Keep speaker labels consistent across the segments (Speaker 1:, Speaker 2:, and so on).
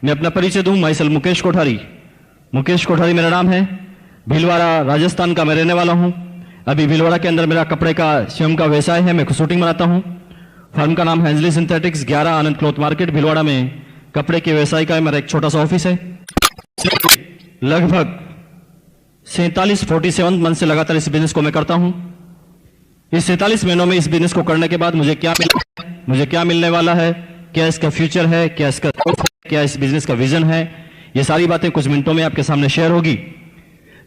Speaker 1: मैं अपना परिचय दूं, माई सेल्फ मुकेश कोठारी। मुकेश कोठारी मेरा नाम है। भीलवाड़ा राजस्थान का मैं रहने वाला हूं। अभी भीलवाड़ा के अंदर मेरा कपड़े का स्वयं का व्यवसाय है। मैं शूटिंग बनाता हूं। फर्म का नाम हैंजली सिंथेटिक्स, 11 आनंद क्लॉथ मार्केट भीलवाड़ा में कपड़े के व्यवसाय का मेरा एक छोटा सा ऑफिस है। लगभग 47 मंथ से लगातार इस बिजनेस को मैं करता हूं। इस 47 महीनों में इस बिजनेस को करने के बाद मुझे क्या मिलने वाला है, क्या इसका फ्यूचर है, क्या इस बिजनेस का विजन है, ये सारी बातें कुछ मिनटों में आपके सामने शेयर होगी।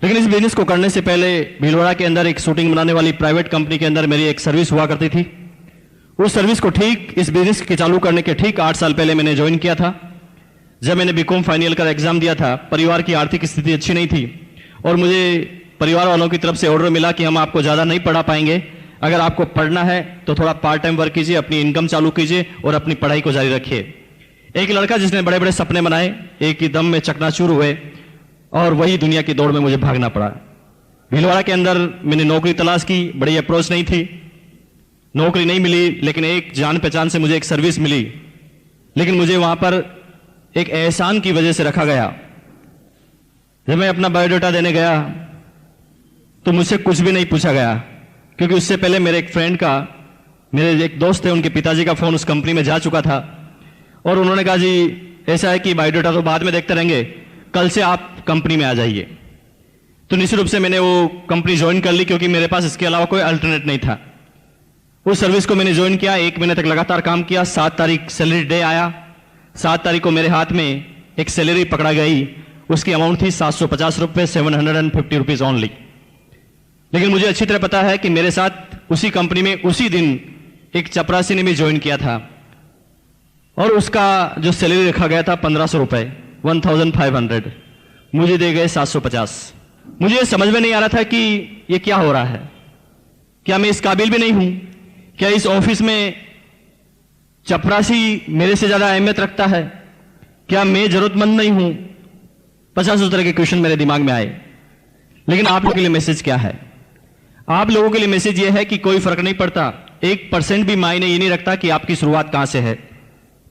Speaker 1: लेकिन इस बिजनेस को करने से पहले भीलवाड़ा के अंदर एक शूटिंग बनाने वाली प्राइवेट कंपनी के अंदर मेरी एक सर्विस हुआ करती थी। उस सर्विस को ठीक इस बिजनेस के चालू करने के ठीक 8 साल पहले मैंने ज्वाइन किया था। जब मैंने बीकॉम फाइनल ईयर का एग्जाम दिया था, परिवार की आर्थिक स्थिति अच्छी नहीं थी और मुझे परिवार वालों की तरफ से ऑर्डर मिला कि हम आपको ज्यादा नहीं पढ़ा पाएंगे, अगर आपको पढ़ना है तो थोड़ा पार्ट टाइम वर्क कीजिए, अपनी इनकम चालू कीजिए और अपनी पढ़ाई को जारी रखिए। एक लड़का जिसने बड़े बड़े सपने बनाए, एक ही दम में चकनाचूर हुए और वही दुनिया की दौड़ में मुझे भागना पड़ा। भीलवाड़ा के अंदर मैंने नौकरी तलाश की, बड़ी अप्रोच नहीं थी, नौकरी नहीं मिली, लेकिन एक जान पहचान से मुझे एक सर्विस मिली। लेकिन मुझे वहां पर एक एहसान की वजह से रखा गया। जब मैं अपना बायोडाटा देने गया तो मुझसे कुछ भी नहीं पूछा गया, क्योंकि उससे पहले मेरे एक फ्रेंड का, मेरे एक दोस्त थे, उनके पिताजी का फोन उस कंपनी में जा चुका था और उन्होंने कहा जी ऐसा है कि बायोडाटा तो बाद में देखते रहेंगे, कल से आप कंपनी में आ जाइए। तो निश्चित रूप से मैंने वो कंपनी ज्वाइन कर ली, क्योंकि मेरे पास इसके अलावा कोई अल्टरनेट नहीं था। उस सर्विस को मैंने ज्वाइन किया, 1 महीने तक लगातार काम किया। 7 तारीख सैलरी डे आया। 7 तारीख को मेरे हाथ में एक सैलरी पकड़ा गई, उसकी अमाउंट थी 750 रुपये, 750 रुपीज ओनली। लेकिन मुझे अच्छी तरह पता है कि मेरे साथ उसी कंपनी में उसी दिन एक चपरासी ने भी ज्वाइन किया था और उसका जो सैलरी रखा गया था 1500 रुपए, 1500, मुझे दे गए 750। मुझे समझ में नहीं आ रहा था कि ये क्या हो रहा है। क्या मैं इस काबिल भी नहीं हूं? क्या इस ऑफिस में चपरासी मेरे से ज्यादा अहमियत रखता है? क्या मैं जरूरतमंद नहीं हूं? 50 तरह के क्वेश्चन मेरे दिमाग में आए। लेकिन आप लोगों के लिए मैसेज क्या है? आप लोगों के लिए मैसेज यह है कि कोई फर्क नहीं पड़ता, 1% भी मायने ये नहीं रखता कि आपकी शुरुआत कहां से है।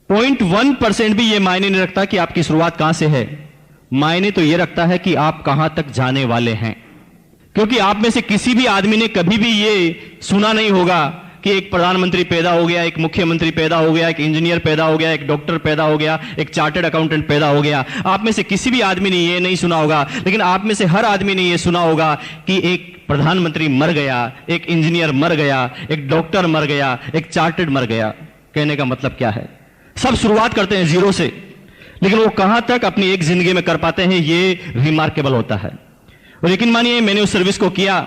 Speaker 1: 0.1% भी ये मायने नहीं रखता कि आपकी शुरुआत कहां से है। मायने तो ये रखता है कि आप कहां तक जाने वाले हैं। क्योंकि आप में से किसी भी आदमी ने कभी भी ये सुना नहीं होगा कि एक प्रधानमंत्री पैदा हो गया, एक मुख्यमंत्री पैदा हो गया, एक इंजीनियर पैदा हो गया, एक डॉक्टर पैदा हो गया, एक चार्टर्ड अकाउंटेंट पैदा हो गया। आप में से किसी भी आदमी ने ये नहीं सुना होगा। लेकिन आप में से हर आदमी ने ये सुना होगा कि एक प्रधानमंत्री मर गया, एक इंजीनियर मर गया, एक डॉक्टर मर गया, एक चार्टर्ड मर गया। कहने का मतलब क्या है? सब शुरुआत करते हैं जीरो से, लेकिन वो कहां तक अपनी एक जिंदगी में कर पाते हैं, ये रिमार्केबल होता है। और यकीन मानिए, मैंने उस सर्विस को किया,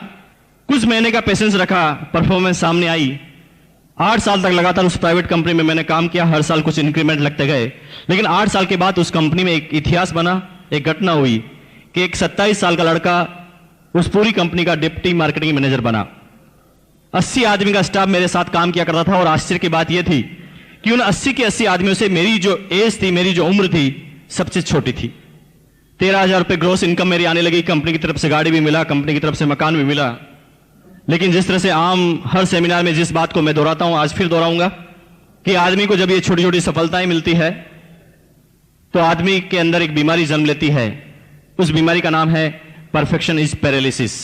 Speaker 1: कुछ महीने का पेशेंस रखा, परफॉर्मेंस सामने आई। 8 साल तक लगातार उस प्राइवेट कंपनी में मैंने काम किया। हर साल कुछ इंक्रीमेंट लगते गए। लेकिन 8 साल के बाद उस कंपनी में एक इतिहास बना, एक घटना हुई कि एक 27 साल का लड़का उस पूरी कंपनी का डिप्टी मार्केटिंग मैनेजर बना। 80 आदमी का स्टाफ मेरे साथ काम किया करता था और आश्चर्य की बात यह थी कि उन 80 के 80 आदमियों से मेरी जो एज थी, मेरी जो उम्र थी, सबसे छोटी थी। 13,000 रुपए ग्रोस इनकम मेरी आने लगी। कंपनी की तरफ से गाड़ी भी मिला, कंपनी की तरफ से मकान भी मिला। लेकिन जिस तरह से आम हर सेमिनार में जिस बात को मैं दोहराता हूं, आज फिर दोहराऊंगा कि आदमी को जब ये छोटी छोटी सफलताएं मिलती है तो आदमी के अंदर एक बीमारी जन्म लेती है। उस बीमारी का नाम है परफेक्शन इज पैरालिसिस।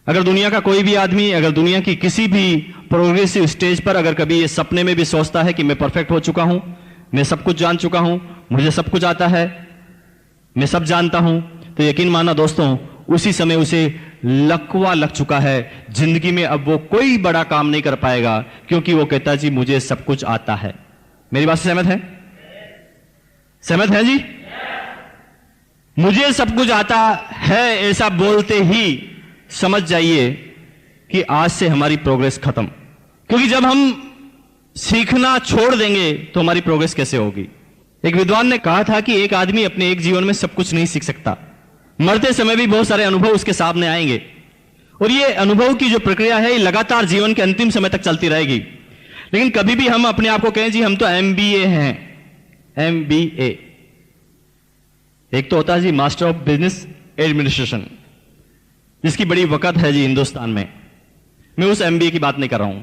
Speaker 1: अगर दुनिया का कोई भी आदमी, अगर दुनिया की किसी भी प्रोग्रेसिव स्टेज पर अगर कभी ये सपने में भी सोचता है कि मैं परफेक्ट हो चुका हूं, मैं सब कुछ जान चुका हूं, मुझे सब कुछ आता है, मैं सब जानता हूं, तो यकीन मानना दोस्तों, उसी समय उसे लकवा लग चुका है। जिंदगी में अब वो कोई बड़ा काम नहीं कर पाएगा, क्योंकि वो कहता जी मुझे सब कुछ आता है। मेरी बात से सहमत है? सहमत है जी? मुझे सब कुछ आता है ऐसा बोलते ही समझ जाइए कि आज से हमारी प्रोग्रेस खत्म। क्योंकि जब हम सीखना छोड़ देंगे तो हमारी प्रोग्रेस कैसे होगी? एक विद्वान ने कहा था कि एक आदमी अपने एक जीवन में सब कुछ नहीं सीख सकता। मरते समय भी बहुत सारे अनुभव उसके सामने आएंगे और ये अनुभव की जो प्रक्रिया है, ये लगातार जीवन के अंतिम समय तक चलती रहेगी। लेकिन कभी भी हम अपने आप को कहें जी हम तो MBA हैं, MBA, एक तो होता है जी मास्टर ऑफ बिजनेस एडमिनिस्ट्रेशन, जिसकी बड़ी वक़्त है जी हिंदुस्तान में। मैं उस MBA की बात नहीं कर रहा हूं।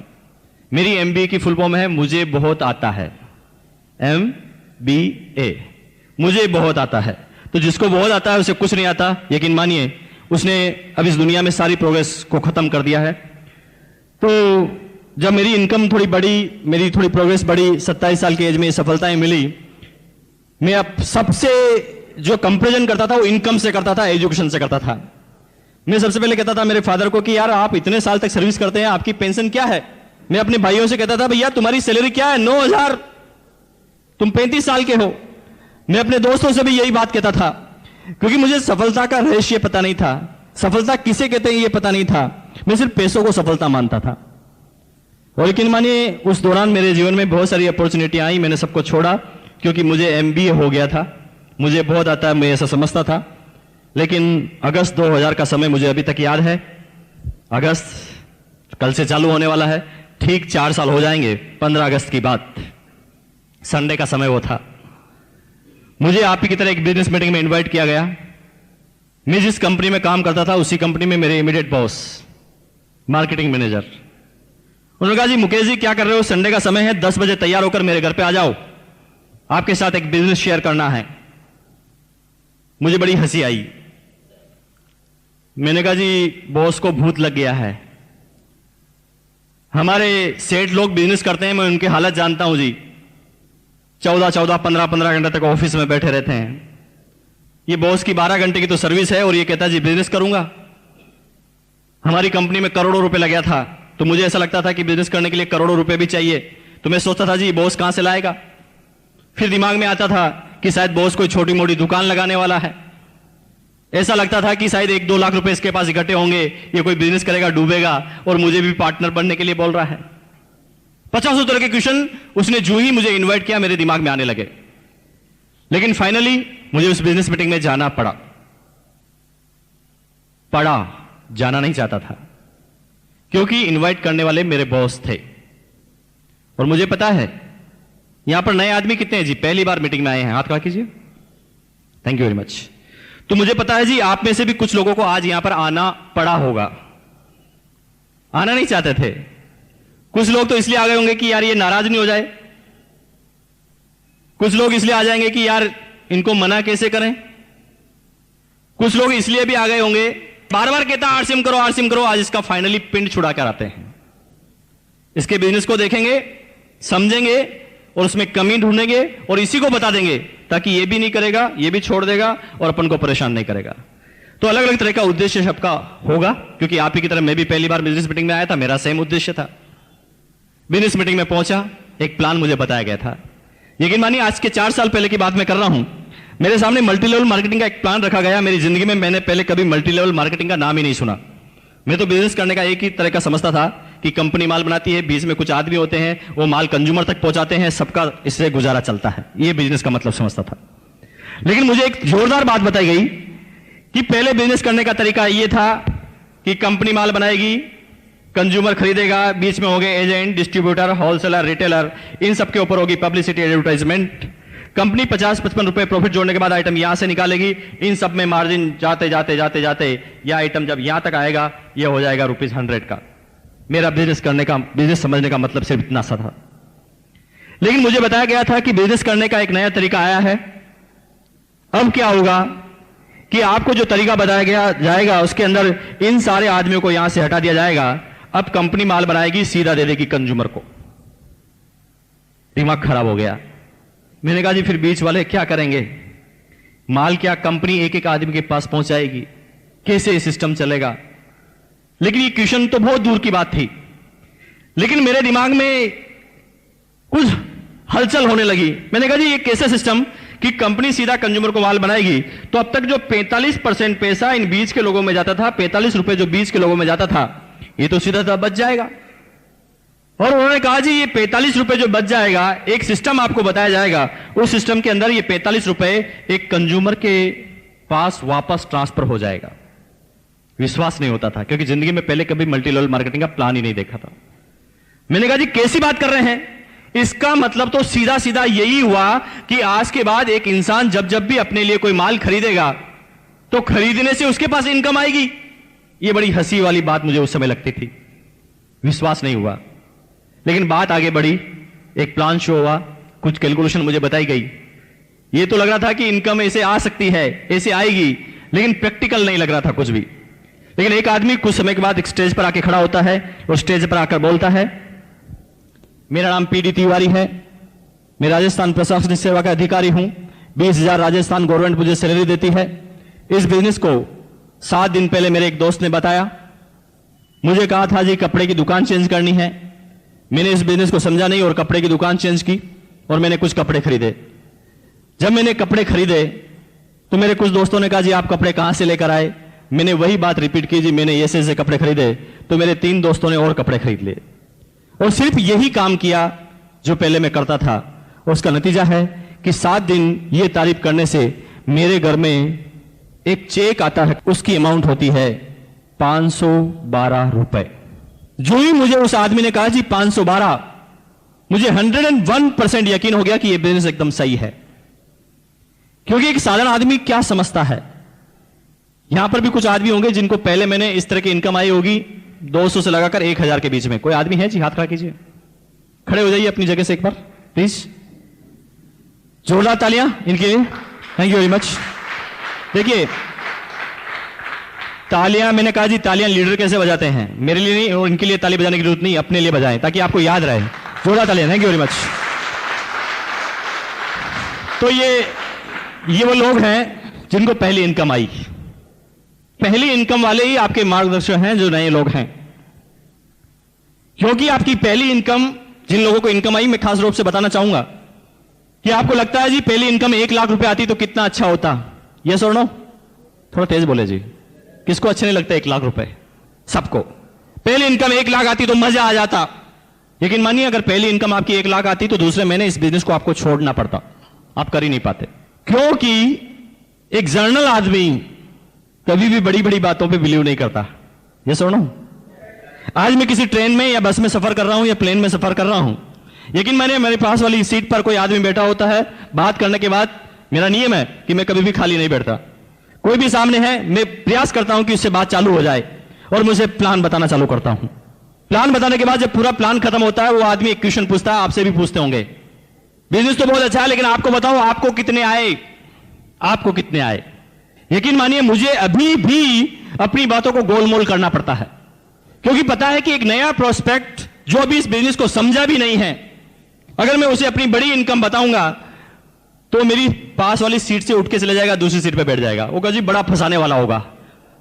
Speaker 1: मेरी MBA की फुल फॉर्म है मुझे बहुत आता है, MBA। मुझे बहुत आता है। तो जिसको बहुत आता है उसे कुछ नहीं आता, यकीन मानिए उसने अब इस दुनिया में सारी प्रोग्रेस को खत्म कर दिया है। तो जब मेरी इनकम थोड़ी बढ़ी, मेरी थोड़ी प्रोग्रेस बढ़ी, 27 साल की एज में सफलताएं मिली, मैं अब सबसे जो कंपैरिजन करता था वो इनकम से करता था, एजुकेशन से करता था। मैं सबसे पहले कहता था मेरे फादर को कि यार आप इतने साल तक सर्विस करते हैं, आपकी पेंशन क्या है? मैं अपने भाइयों से कहता था भैया तुम्हारी सैलरी क्या है? 9,000, तुम 35 साल के हो। मैं अपने दोस्तों से भी यही बात कहता था, क्योंकि मुझे सफलता का रहस्य पता नहीं था, सफलता किसे कहते हैं ये पता नहीं था। मैं सिर्फ पैसों को सफलता मानता था। और यकीन मानिए उस दौरान मेरे जीवन में बहुत सारी अपॉर्चुनिटी आई, मैंने सबको छोड़ा क्योंकि मुझे MBA हो गया था, मुझे बहुत आता है, मैं ऐसा समझता था। लेकिन अगस्त 2000 का समय मुझे अभी तक याद है। अगस्त कल से चालू होने वाला है, ठीक 4 साल हो जाएंगे 15 अगस्त की बात। संडे का समय वो था। मुझे आप ही की तरह एक बिजनेस मीटिंग में इनवाइट किया गया। मैं जिस कंपनी में काम करता था उसी कंपनी में मेरे इमीडिएट बॉस, मार्केटिंग मैनेजर, उन्होंने कहा जी मुकेश जी क्या कर रहे हो, संडे का समय है, 10 बजे तैयार होकर मेरे घर पे आ जाओ, आपके साथ एक बिजनेस शेयर करना है। मुझे बड़ी हंसी आई। मैंने कहा जी बॉस को भूत लग गया है, हमारे सेठ लोग बिजनेस करते हैं, मैं उनकी हालत जानता हूं जी, 14-14, 15-15 घंटे तक ऑफिस में बैठे रहते हैं। ये बॉस की 12 घंटे की तो सर्विस है और ये कहता जी बिजनेस करूंगा। हमारी कंपनी में करोड़ों रुपए लग गया था, तो मुझे ऐसा लगता था कि बिजनेस करने के लिए करोड़ों रुपए भी चाहिए। तो मैं सोचता था जी बॉस कहां से लाएगा। फिर दिमाग में आता था कि शायद बॉस कोई छोटी मोटी दुकान लगाने वाला है। ऐसा लगता था कि शायद 1-2 लाख रुपए इसके पास इकट्ठे होंगे, ये कोई बिजनेस करेगा, डूबेगा और मुझे भी पार्टनर बनने के लिए बोल रहा है। 50 तरह के क्वेश्चन उसने जो ही मुझे इन्वाइट किया मेरे दिमाग में आने लगे। लेकिन फाइनली मुझे उस बिजनेस मीटिंग में जाना पड़ा। जाना नहीं चाहता था क्योंकि इनवाइट करने वाले मेरे बॉस थे। और मुझे पता है यहां पर नए आदमी कितने हैं जी, पहली बार मीटिंग में आए हैं, हाथ खड़ा कीजिए, थैंक यू वेरी मच। तो मुझे पता है जी आप में से भी कुछ लोगों को आज यहां पर आना पड़ा होगा, आना नहीं चाहते थे। कुछ लोग तो इसलिए आ गए होंगे कि यार ये नाराज नहीं हो जाए, कुछ लोग इसलिए आ जाएंगे कि यार इनको मना कैसे करें, कुछ लोग इसलिए भी आ गए होंगे, बार बार कहता आरसीएम करो आरसीएम करो, आज इसका फाइनली पिंड छुड़ा कर आते हैं। इसके बिजनेस को देखेंगे, समझेंगे और उसमें कमी ढूंढेंगे और इसी को बता देंगे ताकि ये भी नहीं करेगा, ये भी छोड़ देगा और अपन को परेशान नहीं करेगा। तो अलग अलग तरह का उद्देश्य सबका होगा, क्योंकि आप ही की तरह मैं भी पहली बार बिजनेस मीटिंग में आया था, मेरा सेम उद्देश्य था। बिजनेस मीटिंग में पहुंचा, एक प्लान मुझे बताया गया था। यकीन मानिए आज के 4 साल पहले की बात मैं कर रहा हूं, मेरे सामने मल्टी लेवल मार्केटिंग का एक प्लान रखा गया। मेरी जिंदगी में मैंने पहले कभी मल्टी लेवल मार्केटिंग का नाम ही नहीं सुना। मैं तो बिजनेस करने का एक ही तरह का समझता था कि कंपनी माल बनाती है, बीच में कुछ आदमी होते हैं, वो माल कंज्यूमर तक पहुंचाते हैं, सबका इससे गुजारा चलता है, ये बिजनेस का मतलब समझता था। लेकिन मुझे एक जोरदार बात बताई गई कि पहले बिजनेस करने का तरीका ये था कि कंपनी माल बनाएगी, कंज्यूमर खरीदेगा, बीच में हो गए एजेंट, डिस्ट्रीब्यूटर, होलसेलर, रिटेलर, इन सबके ऊपर होगी पब्लिसिटी, एडवर्टाइजमेंट। कंपनी 50-55 रुपए प्रॉफिट जोड़ने के बाद आइटम यहां से निकालेगी, इन सब में मार्जिन जाते जाते जाते जाते यह आइटम जब यहां तक आएगा यह हो जाएगा ₹100 का। मेरा बिजनेस करने का, बिजनेस समझने का मतलब सिर्फ इतना सा था। लेकिन मुझे बताया गया था कि बिजनेस करने का एक नया तरीका आया है। अब क्या होगा कि आपको जो तरीका बताया गया जाएगा उसके अंदर इन सारे आदमियों को यहां से हटा दिया जाएगा। अब कंपनी माल बनाएगी, सीधा दे देगी कंज्यूमर को। दिमाग खराब हो गया। मैंने कहा जी फिर बीच वाले क्या करेंगे, माल क्या कंपनी एक एक आदमी के पास पहुंचाएगी, कैसे ये सिस्टम चलेगा। लेकिन ये क्वेश्चन तो बहुत दूर की बात थी। लेकिन मेरे दिमाग में कुछ हलचल होने लगी। मैंने कहा जी ये कैसे सिस्टम कि कंपनी सीधा कंज्यूमर को माल बनाएगी, तो अब तक जो 45% पैसा इन बीच के लोगों में जाता था, 45 रुपए जो बीच के लोगों में जाता था, ये तो सीधा बच जाएगा। और उन्होंने कहा जी ये 45 रुपए जो बच जाएगा, एक सिस्टम आपको बताया जाएगा, उस सिस्टम के अंदर ये 45 रुपए एक कंज्यूमर के पास वापस ट्रांसफर हो जाएगा। विश्वास नहीं होता था क्योंकि जिंदगी में पहले कभी मल्टी लेवल मार्केटिंग का प्लान ही नहीं देखा था। मैंने कहा जी कैसी बात कर रहे हैं, इसका मतलब तो सीधा सीधा यही हुआ कि आज के बाद एक इंसान जब जब भी अपने लिए कोई माल खरीदेगा तो खरीदने से उसके पास इनकम आएगी। यह बड़ी हंसी वाली बात मुझे उस समय लगती थी, विश्वास नहीं हुआ। लेकिन बात आगे बढ़ी, एक प्लान शो हुआ, कुछ कैलकुलेशन मुझे बताई गई। ये तो लग रहा था कि इनकम ऐसे आ सकती है, ऐसे आएगी, लेकिन प्रैक्टिकल नहीं लग रहा था कुछ भी। लेकिन एक आदमी कुछ समय के बाद एक स्टेज पर आके खड़ा होता है और स्टेज पर आकर बोलता है, मेरा नाम पीडी तिवारी है, मैं राजस्थान प्रशासनिक सेवा का अधिकारी हूं, 20,000 राजस्थान गवर्नमेंट मुझे सैलरी देती है। इस बिजनेस को 7 दिन पहले मेरे एक दोस्त ने बताया, मुझे कहा था जी कपड़े की दुकान चेंज करनी है। मैंने इस बिजनेस को समझा नहीं और कपड़े की दुकान चेंज की और मैंने कुछ कपड़े खरीदे। जब मैंने कपड़े खरीदे तो मेरे कुछ दोस्तों ने कहा जी आप कपड़े कहां से लेकर आए। मैंने वही बात रिपीट की, जी मैंने ऐसे ऐसे कपड़े खरीदे। तो मेरे 3 दोस्तों ने और कपड़े खरीद लिए और सिर्फ यही काम किया जो पहले मैं करता था। और उसका नतीजा है कि 7 दिन ये तारीफ करने से मेरे घर में एक चेक आता है, उसकी अमाउंट होती है 512 रुपए। जो ही मुझे उस आदमी ने कहा जी 512, मुझे 101% यकीन हो गया कि यह बिजनेस एकदम सही है। क्योंकि एक साधारण आदमी क्या समझता है, यहां पर भी कुछ आदमी होंगे जिनको पहले मैंने इस तरह की इनकम आई होगी 200 से लगाकर 1000 के बीच में। कोई आदमी है जी? हाथ खड़ा कीजिए, खड़े हो जाइए अपनी जगह से एक बार प्लीज। जोरदार तालियां इनके लिए, थैंक यू वेरी मच। देखिए तालियां, मैंने कहा जी तालियां लीडर कैसे बजाते हैं, मेरे लिए नहीं और इनके लिए ताली बजाने की जरूरत नहीं, अपने लिए बजाएं ताकि आपको याद रहे। जोरदार तालियां, थैंक यू वेरी मच। तो ये वो लोग हैं जिनको पहली इनकम आई। पहली इनकम वाले ही आपके मार्गदर्शक हैं जो नए लोग हैं। क्योंकि आपकी पहली इनकम, जिन लोगों को इनकम आई, मैं खास रूप से बताना चाहूंगा कि आपको लगता है जी पहली इनकम 1 लाख रुपए आती तो कितना अच्छा होता। यस और नो? थोड़ा तेज बोले जी, किसको अच्छे नहीं लगता 1 लाख रुपए? सबको। पहली इनकम 1 लाख आती तो मजा आ जाता। लेकिन मानिए अगर पहली इनकम आपकी 1 लाख आती तो दूसरे महीने इस बिजनेस को आपको छोड़ना पड़ता, आप कर ही नहीं पाते। क्योंकि एक जर्नल आदमी कभी भी बड़ी बड़ी बातों पे बिलीव नहीं करता। ये सुनो, आज मैं किसी ट्रेन में या बस में सफर कर रहा हूं या प्लेन में सफर कर रहा हूं, लेकिन मैंने मेरे पास वाली सीट पर कोई आदमी बैठा होता है, बात करने के बाद मेरा नियम है कि मैं कभी भी खाली नहीं बैठता। कोई भी सामने है, मैं प्रयास करता हूं कि उससे बात चालू हो जाए और मुझे प्लान बताना चालू करता हूं। प्लान बताने के बाद जब पूरा प्लान खत्म होता है, वो आदमी एक क्वेश्चन पूछता है, आपसे भी पूछते होंगे, बिजनेस तो बहुत अच्छा है लेकिन आपको बताओ आपको कितने आए, आपको कितने आए। यकीन मानिए मुझे अभी भी अपनी बातों को गोलमोल करना पड़ता है, क्योंकि पता है कि एक नया प्रोस्पेक्ट जो अभी इस बिजनेस को समझा भी नहीं है, अगर मैं उसे अपनी बड़ी इनकम बताऊंगा तो मेरी पास वाली सीट से उठ के चले जाएगा, दूसरी सीट पे बैठ जाएगा। वो कहा जी बड़ा फंसाने वाला होगा।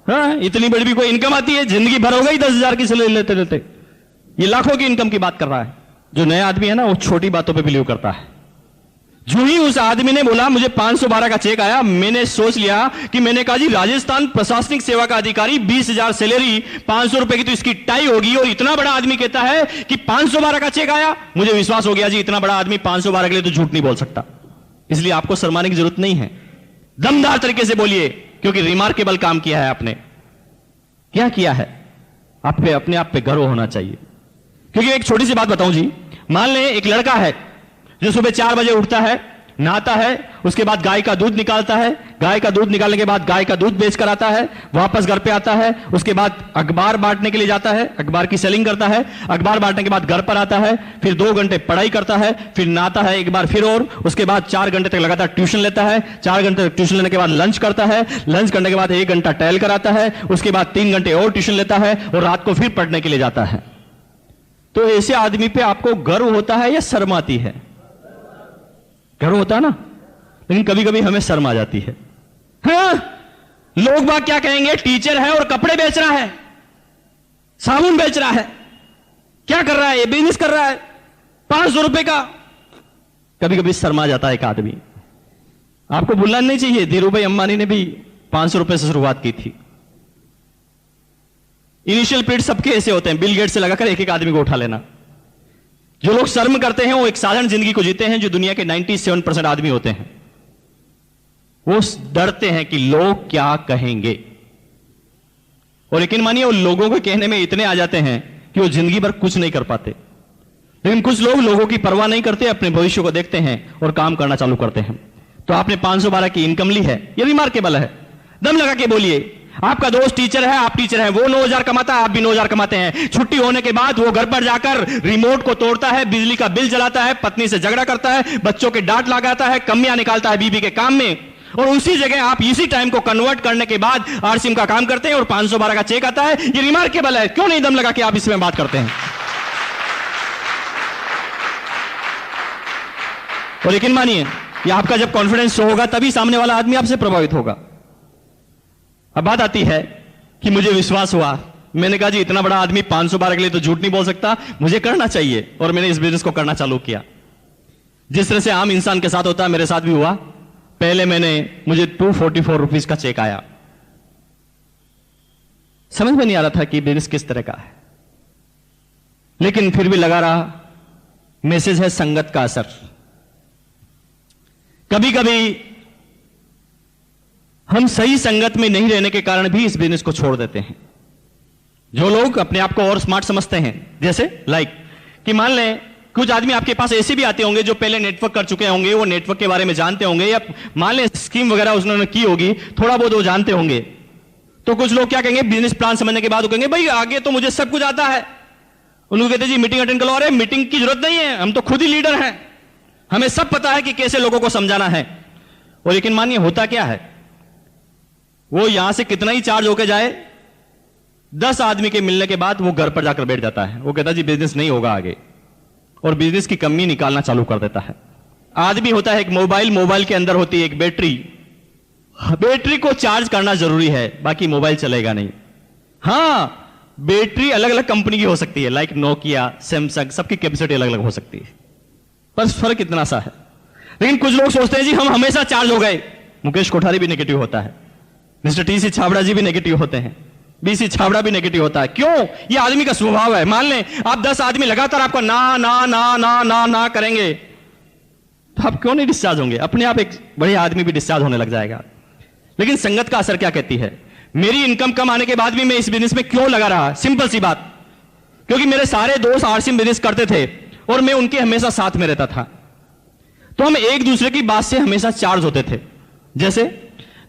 Speaker 1: हाँ, इतनी बड़ी भी कोई इनकम आती है? जिंदगी भर हो गई 10,000 की सैलरी लेते लेते। ये लाखों की इनकम की बात कर रहा है। जो नया आदमी है ना, वो छोटी बातों पे बिलीव करता है। जो ही उस आदमी ने बोला मुझे 512 का चेक आया, मैंने सोच लिया कि मैंने कहा जी राजस्थान प्रशासनिक सेवा का अधिकारी, 20,000 सैलरी, 500 रुपए की तो इसकी टाई होगी। और इतना बड़ा आदमी कहता है कि 512 का चेक आया, मुझे विश्वास हो गया जी इतना बड़ा आदमी 512 के लिए तो झूठ नहीं बोल सकता। इसलिए आपको शर्माने की जरूरत नहीं है, दमदार तरीके से बोलिए, क्योंकि रिमार्केबल काम किया है आपने। क्या किया है? आप पे अपने आप पे गर्व होना चाहिए। क्योंकि एक छोटी सी बात बताऊं जी, मान लें एक लड़का है जो सुबह 4 बजे उठता है, नहाता है, उसके बाद गाय का दूध निकालता है, गाय का दूध निकालने के बाद गाय का दूध बेच कर आता है, वापस घर पे आता है, उसके बाद अखबार बांटने के लिए जाता है, अखबार की सेलिंग करता है, अखबार बांटने के बाद घर पर आता है, फिर 2 घंटे पढ़ाई करता है, फिर नहाता है एक बार फिर, और उसके बाद 4 घंटे तक लगातार ट्यूशन लेता है, 4 घंटे तक ट्यूशन लेने के बाद लंच करता है, लंच करने के बाद 1 घंटा टहल कर आता है, उसके बाद 3 घंटे और ट्यूशन लेता है और रात को फिर पढ़ने के लिए जाता है। तो ऐसे आदमी पे आपको गर्व होता है या शर्म आती है? गर्व होता है ना, लेकिन कभी कभी हमें शर्म आ जाती है। हाँ, लोग बात क्या कहेंगे, टीचर है और कपड़े बेच रहा है, साबुन बेच रहा है, क्या कर रहा है, ये बिजनेस कर रहा है 500 रुपए का। कभी कभी शर्मा जाता है एक आदमी। आपको भूलना नहीं चाहिए, धीरूभाई अंबानी ने भी 500 रुपए से शुरुआत की थी। इनिशियल पीरियड सबके ऐसे होते हैं, बिल गेट से लगाकर एक एक आदमी को उठा लेना। जो लोग शर्म करते हैं वो एक साधारण जिंदगी को जीते हैं, जो दुनिया के 97% आदमी होते हैं वो डरते हैं कि लोग क्या कहेंगे। और यकीन मानिए वो लोगों के कहने में इतने आ जाते हैं कि वो जिंदगी भर कुछ नहीं कर पाते। लेकिन कुछ लोग लोगों की परवाह नहीं करते, अपने भविष्य को देखते हैं और काम करना चालू करते हैं। तो आपने 512 की इनकम ली है, ये रिमार्केबल है। दम लगा के बोलिए, आपका दोस्त टीचर है, आप टीचर हैं, वो 9,000 कमाता है, आप भी 9,000 कमाते हैं। छुट्टी होने के बाद वो घर पर जाकर रिमोट को तोड़ता है, बिजली का बिल जलाता है, पत्नी से झगड़ा करता है, बच्चों के डांट लगाता है, कमियां निकालता है बीबी के काम में, और उसी जगह आप इसी टाइम को कन्वर्ट करने के बाद आरसीएम का काम करते हैं और 512 का चेक आता है। ये रिमार्केबल है। क्यों नहीं दम लगा के आप इसमें बात करते हैं? और यकीन मानिए, ये आपका जब कॉन्फिडेंस शो होगा तभी सामने वाला आदमी आपसे प्रभावित होगा। अब बात आती है कि मुझे विश्वास हुआ, मैंने कहा जी इतना बड़ा आदमी 512 के लिए तो झूठ नहीं बोल सकता, मुझे करना चाहिए, और मैंने इस बिजनेस को करना चालू किया। जिस तरह से आम इंसान के साथ होता है मेरे साथ भी हुआ। पहले मुझे 244 रुपीज का चेक आया। समझ में नहीं आ रहा था कि बिजनेस किस तरह का है, लेकिन फिर भी लगा रहा। मैसेज है संगत का असर। कभी कभी हम सही संगत में नहीं रहने के कारण भी इस बिजनेस को छोड़ देते हैं। जो लोग अपने आप को और स्मार्ट समझते हैं, जैसे कि मान लें कुछ आदमी आपके पास ऐसे भी आते होंगे जो पहले नेटवर्क कर चुके होंगे, वो नेटवर्क के बारे में जानते होंगे, या मान लें स्कीम वगैरह उन्होंने की होगी, थोड़ा बहुत वो जानते होंगे। तो कुछ लोग क्या कहेंगे, बिजनेस प्लान समझने के बाद वो कहेंगे भाई आगे तो मुझे सब कुछ आता है। उनको कहते जी मीटिंग अटेंड करो। अरे मीटिंग की जरूरत नहीं है, हम तो खुद ही लीडर हैं, हमें सब पता है कि कैसे लोगों को समझाना है। और लेकिन मानिए होता क्या है, वो यहां से कितना ही चार्ज होकर जाए, 10 आदमी के मिलने के बाद वो घर पर जाकर बैठ जाता है। वो कहता है जी बिजनेस नहीं होगा आगे, और बिजनेस की कमी निकालना चालू कर देता है। आदमी होता है एक मोबाइल के अंदर होती है एक बैटरी को चार्ज करना जरूरी है, बाकी मोबाइल चलेगा नहीं। हां, बैटरी अलग अलग कंपनी की हो सकती है, लाइक नोकिया, सैमसंग, सबकी कैपेसिटी अलग अलग हो सकती है, बस फर्क इतना सा है। लेकिन कुछ लोग सोचते हैं जी हम हमेशा चार्ज हो गए। मुकेश कोठारी भी नेगेटिव होता है, मिस्टर टीसी छाबड़ा जी भी नेगेटिव होते हैं, बीसी छाबड़ा भी नेगेटिव होता है। क्यों? ये आदमी का स्वभाव है। मान लें आप 10 आदमी लगातार आपको ना ना ना ना ना ना करेंगे, तो आप क्यों नहीं डिस्चार्ज होंगे? अपने आप एक बढ़िया आदमी भी डिस्चार्ज होने लग जाएगा। लेकिन संगत का असर क्या कहती है? मेरी इनकम कम आने के बाद भी मैं इस बिजनेस में क्यों लगा रहा? सिंपल सी बात, क्योंकि मेरे सारे दोस्त आरसीएम बिजनेस करते थे और मैं उनके हमेशा साथ में रहता था, तो हम एक दूसरे की बात से हमेशा चार्ज होते थे। जैसे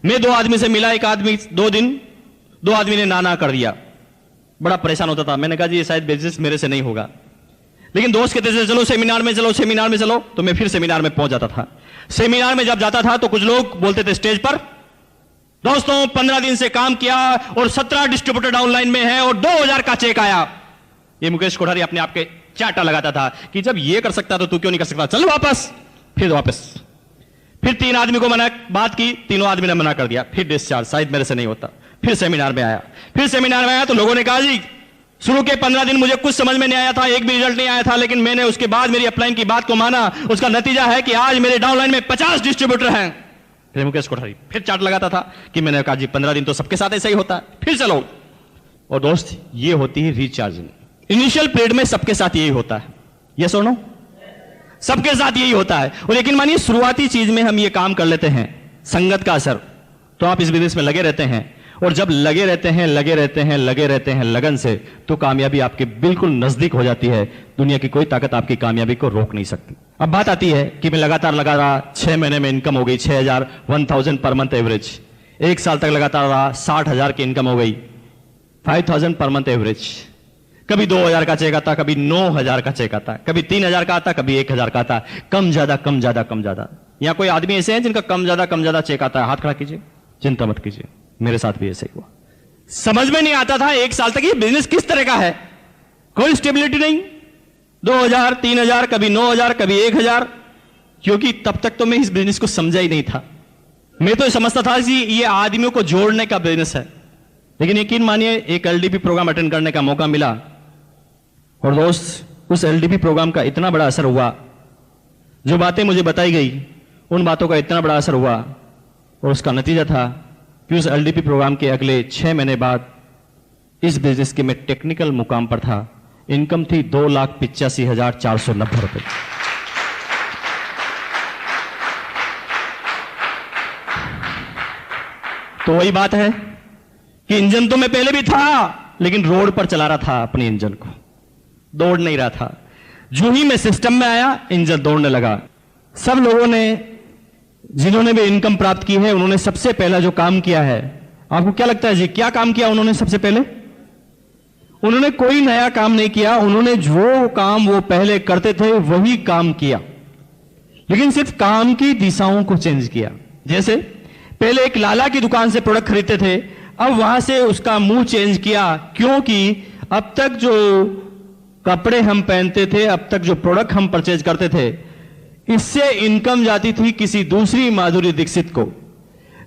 Speaker 1: मैं 2 आदमी से मिला, एक आदमी 2 दिन 2 आदमी ने ना ना कर दिया, बड़ा परेशान होता था। मैंने कहा जी ये शायद बिजनेस मेरे से नहीं होगा, लेकिन दोस्त कहते थे चलो सेमिनार में चलो, सेमिनार में चलो, तो मैं फिर सेमिनार में पहुंच जाता था। सेमिनार में जब जाता था तो कुछ लोग बोलते थे स्टेज पर, दोस्तों 15 दिन से काम किया और 17 डिस्ट्रीब्यूटर डाउनलाइन में है और 2,000 का चेक आया। ये मुकेश कोठारी अपने आप के चाटा लगाता था कि जब ये कर सकता तो तू क्यों नहीं कर सकता, चल वापस। फिर वापस, फिर 3 आदमी को मना बात की, तीनों आदमी ने मना कर दिया, फिर डिस्चार्ज, शायद मेरे से नहीं होता। फिर सेमिनार में आया, तो लोगों ने कहा जी शुरू के 15 दिन मुझे कुछ समझ में नहीं आया था, एक भी रिजल्ट नहीं आया था, लेकिन मैंने उसके बाद मेरी अपलाइन की बात को माना, उसका नतीजा है कि आज मेरे डाउनलाइन में 50 डिस्ट्रीब्यूटर हैं। फिर मुकेश कोठारी फिर चार्ट लगाता था कि मैंने कहा जी 15 दिन तो सबके साथ ऐसा ही होता है, फिर चलो। और दोस्त ये होती है रिचार्जिंग। इनिशियल पीरियड में सबके साथ यही होता है, यस और नो? सबके साथ यही होता है। और लेकिन मानिए शुरुआती चीज में हम ये काम कर लेते हैं, संगत का असर, तो आप इस बिजनेस में लगे रहते हैं, और जब लगे रहते हैं लगन से, तो कामयाबी आपके बिल्कुल नजदीक हो जाती है। दुनिया की कोई ताकत आपकी कामयाबी को रोक नहीं सकती। अब बात आती है कि मैं लगातार लगा रहा, 6 महीने में इनकम हो गई 6,000, 1,000 पर मंथ एवरेज। 1 साल तक लगातार रहा, 60,000 की इनकम हो गई, 5,000 पर मंथ एवरेज। कभी 2,000 का चेक आता, कभी 9,000 का चेक आता, कभी 3,000 का आता, कभी 1,000 का आता, कम ज्यादा। यहां कोई आदमी ऐसे हैं जिनका कम ज्यादा चेक आता है? हाथ खड़ा कीजिए, चिंता मत कीजिए, मेरे साथ भी ऐसे ही हुआ। समझ में नहीं आता था 1 साल तक ये बिजनेस किस तरह का है, कोई स्टेबिलिटी नहीं, 2,000, 3,000, कभी 9,000, कभी 1,000, क्योंकि तब तक तो मैं इस बिजनेस को समझा ही नहीं था। मैं तो समझता था कि ये आदमियों को जोड़ने का बिजनेस है। लेकिन यकीन मानिए एक एलडीपी प्रोग्राम अटेंड करने का मौका मिला, और दोस्त उस एलडीपी प्रोग्राम का इतना बड़ा असर हुआ, जो बातें मुझे बताई गई उन बातों का इतना बड़ा असर हुआ, और उसका नतीजा था कि उस एलडीपी प्रोग्राम के अगले 6 महीने बाद इस बिजनेस के मैं टेक्निकल मुकाम पर था। इनकम थी 2,85,490 रुपए। तो वही बात है कि इंजन तो मैं पहले भी था, लेकिन रोड पर चला रहा था अपने इंजन को, दौड़ नहीं रहा था। जो ही मैं सिस्टम में आया, इंजन दौड़ने लगा। सब लोगों ने जिन्होंने भी इनकम प्राप्त की है, उन्होंने सबसे पहला जो काम किया है, आपको क्या लगता है जी, क्या काम किया उन्होंने? सबसे पहले उन्होंने कोई नया काम नहीं किया, उन्होंने जो काम वो पहले करते थे वही काम किया, लेकिन सिर्फ काम की दिशाओं को चेंज किया। जैसे पहले एक लाला की दुकान से प्रोडक्ट खरीदते थे, अब वहां से उसका मुंह चेंज किया, क्योंकि अब तक जो कपड़े हम पहनते थे, अब तक जो प्रोडक्ट हम परचेज करते थे, इससे इनकम जाती थी किसी दूसरी माधुरी दीक्षित को।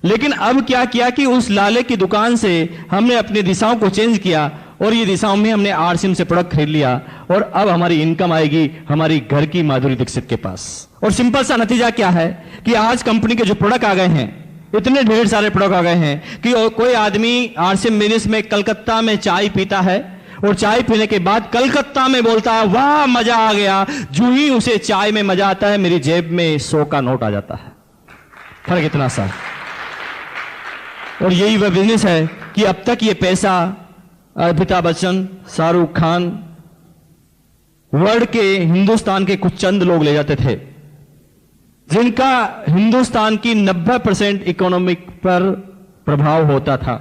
Speaker 1: लेकिन अब क्या किया कि उस लाले की दुकान से हमने अपनी दिशाओं को चेंज किया और ये दिशाओं में हमने आरसीएम से प्रोडक्ट खरीद लिया और अब हमारी इनकम आएगी हमारी घर की माधुरी दीक्षित के पास। और सिंपल सा नतीजा क्या है कि आज कंपनी के जो प्रोडक्ट आ गए हैं, इतने ढेर सारे प्रोडक्ट आ गए हैं कि कोई आदमी आरसीएम बिजनेस में कलकत्ता में चाय पीता है और चाय पीने के बाद कलकत्ता में बोलता है वाह मजा आ गया, जो ही उसे चाय में मजा आता है मेरी जेब में 100 का नोट आ जाता है। फर्क इतना सा। और यही वह बिजनेस है कि अब तक ये पैसा अमिताभ बच्चन, शाहरुख खान, वर्ल्ड के हिंदुस्तान के कुछ चंद लोग ले जाते थे, जिनका हिंदुस्तान की 90% इकोनॉमिक पर प्रभाव होता था,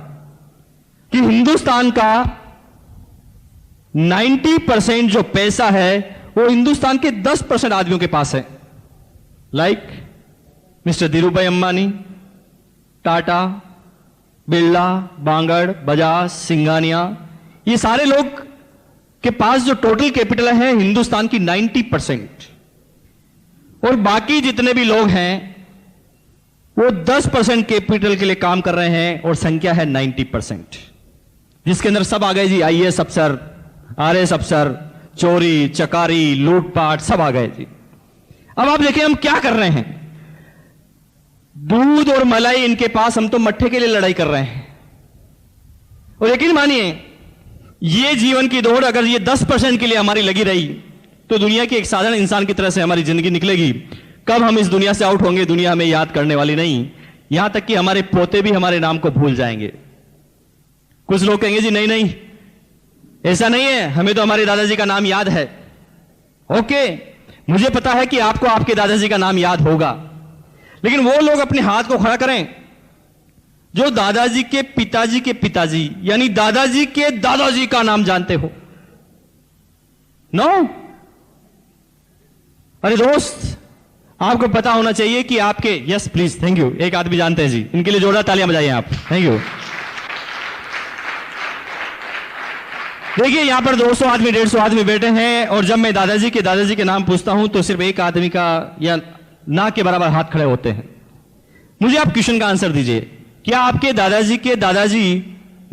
Speaker 1: कि हिंदुस्तान का 90% जो पैसा है वो हिंदुस्तान के 10% आदमियों के पास है। लाइक मिस्टर धीरूभाई अंबानी, टाटा, बिरला, बांगड़, बजाज, सिंघानिया, ये सारे लोग के पास जो टोटल कैपिटल है हिंदुस्तान की 90%, और बाकी जितने भी लोग हैं वो 10% कैपिटल के लिए काम कर रहे हैं और संख्या है 90%, जिसके अंदर सब आ गए जी, आईएएस अफसर, आरएएस अफसर, चोरी चकारी लूटपाट सब आ गए जी। अब आप देखिए हम क्या कर रहे हैं, दूध और मलाई इनके पास, हम तो मट्ठे के लिए लड़ाई कर रहे हैं। और यकीन मानिए ये जीवन की दौड़ अगर ये 10% के लिए हमारी लगी रही तो दुनिया के एक साधारण इंसान की तरह से हमारी जिंदगी निकलेगी। कब हम इस दुनिया से आउट होंगे दुनिया हमें याद करने वाली नहीं, यहां तक कि हमारे पोते भी हमारे नाम को भूल जाएंगे। कुछ लोग कहेंगे जी नहीं नहीं ऐसा नहीं है, हमें तो हमारे दादाजी का नाम याद है। ओके, मुझे पता है कि आपको आपके दादाजी का नाम याद होगा, लेकिन वो लोग अपने हाथ को खड़ा करें जो दादाजी के पिताजी यानी दादाजी के दादाजी का नाम जानते हो। नो अरे दोस्त, आपको पता होना चाहिए कि आपके, यस प्लीज, थैंक यू, एक आदमी जानते हैं जी, इनके लिए जोरदार तालियां बजाइए आप, थैंक यू। देखिए यहां पर 200 आदमी 150 आदमी बैठे हैं और जब मैं दादाजी के नाम पूछता हूं तो सिर्फ एक आदमी का या ना के बराबर हाथ खड़े होते हैं। मुझे आप क्वेश्चन का आंसर दीजिए, क्या आपके दादाजी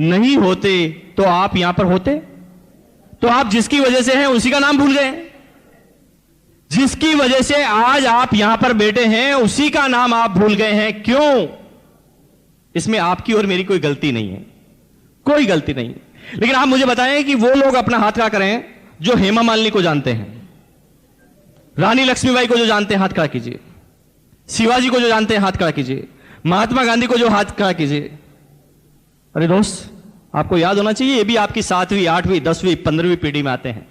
Speaker 1: नहीं होते तो आप यहां पर होते? तो आप जिसकी वजह से हैं उसी का नाम भूल गए, जिसकी वजह से आज आप यहां पर बैठे हैं उसी का नाम आप भूल गए हैं। क्यों? इसमें आपकी और मेरी कोई गलती नहीं है, कोई गलती नहीं। लेकिन आप मुझे बताएं कि वो लोग अपना हाथ खड़ा करें जो हेमा मालिनी को जानते हैं, रानी लक्ष्मीबाई को जो जानते हैं हाथ खड़ा कीजिए, शिवाजी को जो जानते हैं हाथ खड़ा कीजिए, महात्मा गांधी को जो हाथ खड़ा कीजिए। अरे दोस्त, आपको याद होना चाहिए ये भी आपकी 7वीं 8वीं 10वीं 15वीं पीढ़ी में आते हैं।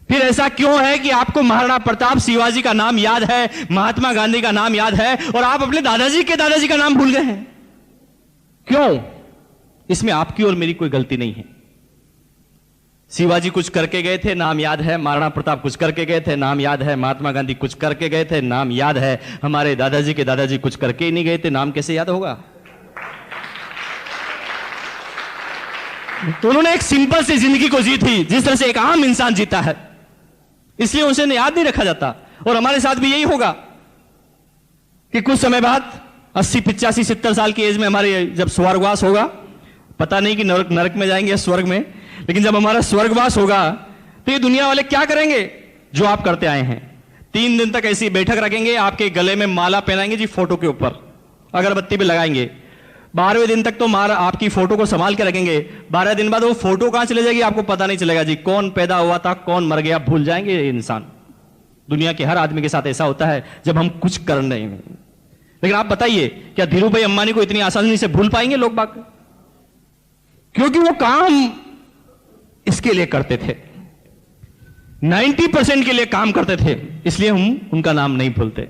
Speaker 1: फिर ऐसा क्यों है कि आपको महाराणा प्रताप शिवाजी का नाम याद है, महात्मा गांधी का नाम याद है और आप अपने दादाजी का नाम भूल गए हैं? क्यों? इसमें आपकी और मेरी कोई गलती नहीं है। शिवाजी कुछ करके गए थे, नाम याद है, महाराणा प्रताप कुछ करके गए थे, नाम याद है, महात्मा गांधी कुछ करके गए थे, नाम याद है, हमारे दादाजी के दादाजी कुछ करके ही नहीं गए थे, नाम कैसे याद होगा? तो उन्होंने एक सिंपल सी जिंदगी को जी थी जिस तरह से एक आम इंसान जीता है, इसलिए उसे याद नहीं रखा जाता। और हमारे साथ भी यही होगा कि कुछ समय बाद 80 85 70 साल की एज में हमारे जब स्वर्गवास होगा, पता नहीं कि नरक में जाएंगे या स्वर्ग में, लेकिन जब हमारा स्वर्गवास होगा तो ये दुनिया वाले क्या करेंगे? जो आप करते आए हैं, 3 दिन तक ऐसी बैठक रखेंगे, आपके गले में माला पहनाएंगे जी, फोटो के ऊपर अगरबत्ती भी लगाएंगे। 12वें दिन तक तो आपकी फोटो को संभाल के रखेंगे। 12 दिन बाद वो फोटो कहां चले जाएगी आपको पता नहीं चलेगा जी, कौन पैदा हुआ था कौन मर गया भूल जाएंगे ये इंसान। दुनिया के हर आदमी के साथ ऐसा होता है जब हम कुछ कर रहे हैं। लेकिन आप बताइए क्या धीरूभाई अंबानी को इतनी आसानी से भूल पाएंगे लोग बाग? क्योंकि वो काम इसके लिए करते थे, 90% के लिए काम करते थे, इसलिए हम उनका नाम नहीं भूलते।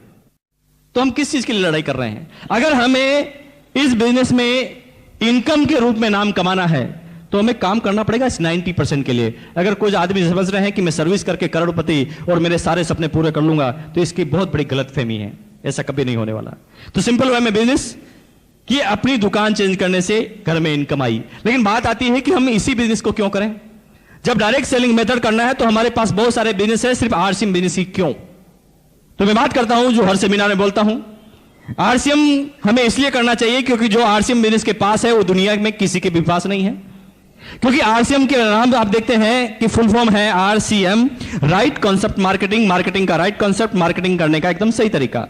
Speaker 1: तो हम किस चीज के लिए लड़ाई कर रहे हैं? अगर हमें इस बिजनेस में इनकम के रूप में नाम कमाना है तो हमें काम करना पड़ेगा इस 90% के लिए। अगर कुछ आदमी समझ रहे हैं कि मैं सर्विस करके करोड़पति और मेरे सारे सपने पूरे कर लूंगा, तो इसकी बहुत बड़ी गलतफहमी है। ऐसा कभी नहीं होने वाला। तो सिंपल वे में बिजनेस कि अपनी दुकान चेंज करने से घर में इनकम आई। लेकिन बात आती है कि हम इसी बिजनेस को क्यों करें? जब डायरेक्ट सेलिंग मेथड करना है तो हमारे पास बहुत सारे बिजनेस है, सिर्फ आरसीएम बिजनेस ही क्यों? तो मैं बात करता हूं जो हर सेमिनार में बोलता हूं, आरसीएम हमें इसलिए करना चाहिए क्योंकि जो आरसीएम बिजनेस के पास है वो दुनिया में किसी के भी पास नहीं है। क्योंकि आरसीएम के नाम आप देखते हैं कि फुल फॉर्म है RCM, right concept marketing, marketing का राइट कॉन्सेप्ट, मार्केटिंग करने का एकदम सही तरीका।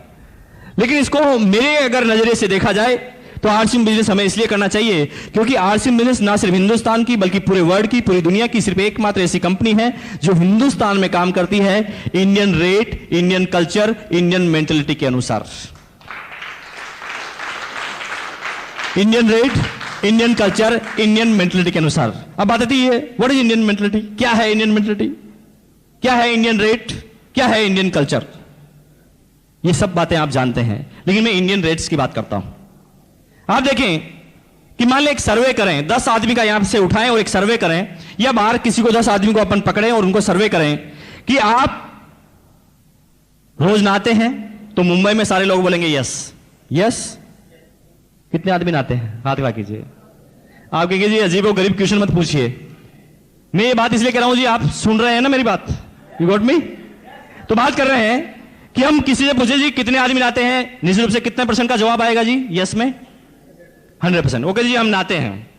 Speaker 1: लेकिन इसको मेरे अगर नजरिए से देखा जाए तो आरसीएम बिजनेस हमें इसलिए करना चाहिए क्योंकि आरसीएम बिजनेस ना सिर्फ हिंदुस्तान की बल्कि पूरे वर्ल्ड की, पूरी दुनिया की सिर्फ एकमात्र ऐसी कंपनी है जो हिंदुस्तान में काम करती है Indian rate, Indian culture, Indian mentality के अनुसार। Indian rate, Indian culture, Indian mentality के अनुसार। अब बात आती है व्हाट इज इंडियन मेंटेलिटी? क्या है इंडियन मेंटेलिटी? क्या है इंडियन रेट? क्या है इंडियन कल्चर? ये सब बातें आप जानते हैं, लेकिन मैं इंडियन रेट्स की बात करता हूं। आप देखें कि मान लें एक सर्वे करें, 10 आदमी का यहां से उठाएं और एक सर्वे करें, या बाहर किसी को 10 आदमी को अपन पकड़ें और उनको सर्वे करें कि आप रोज नहाते हैं, तो मुंबई में सारे लोग बोलेंगे यस। यस? कितने आदमी नहाते हैं? हाथ खड़ा कीजिए। आप कहेंगे जी अजीबो गरीब क्वेश्चन मत पूछिए। मैं ये बात इसलिए कह रहा हूं जी, आप सुन रहे हैं ना मेरी बात? You got me? तो बात कर रहे हैं कि हम किसी से पूछे जी कितने आदमी नहाते हैं, निश्चित रूप से कितने % का जवाब आएगा जी यस में? 100%। ओके जी हम नहाते हैं।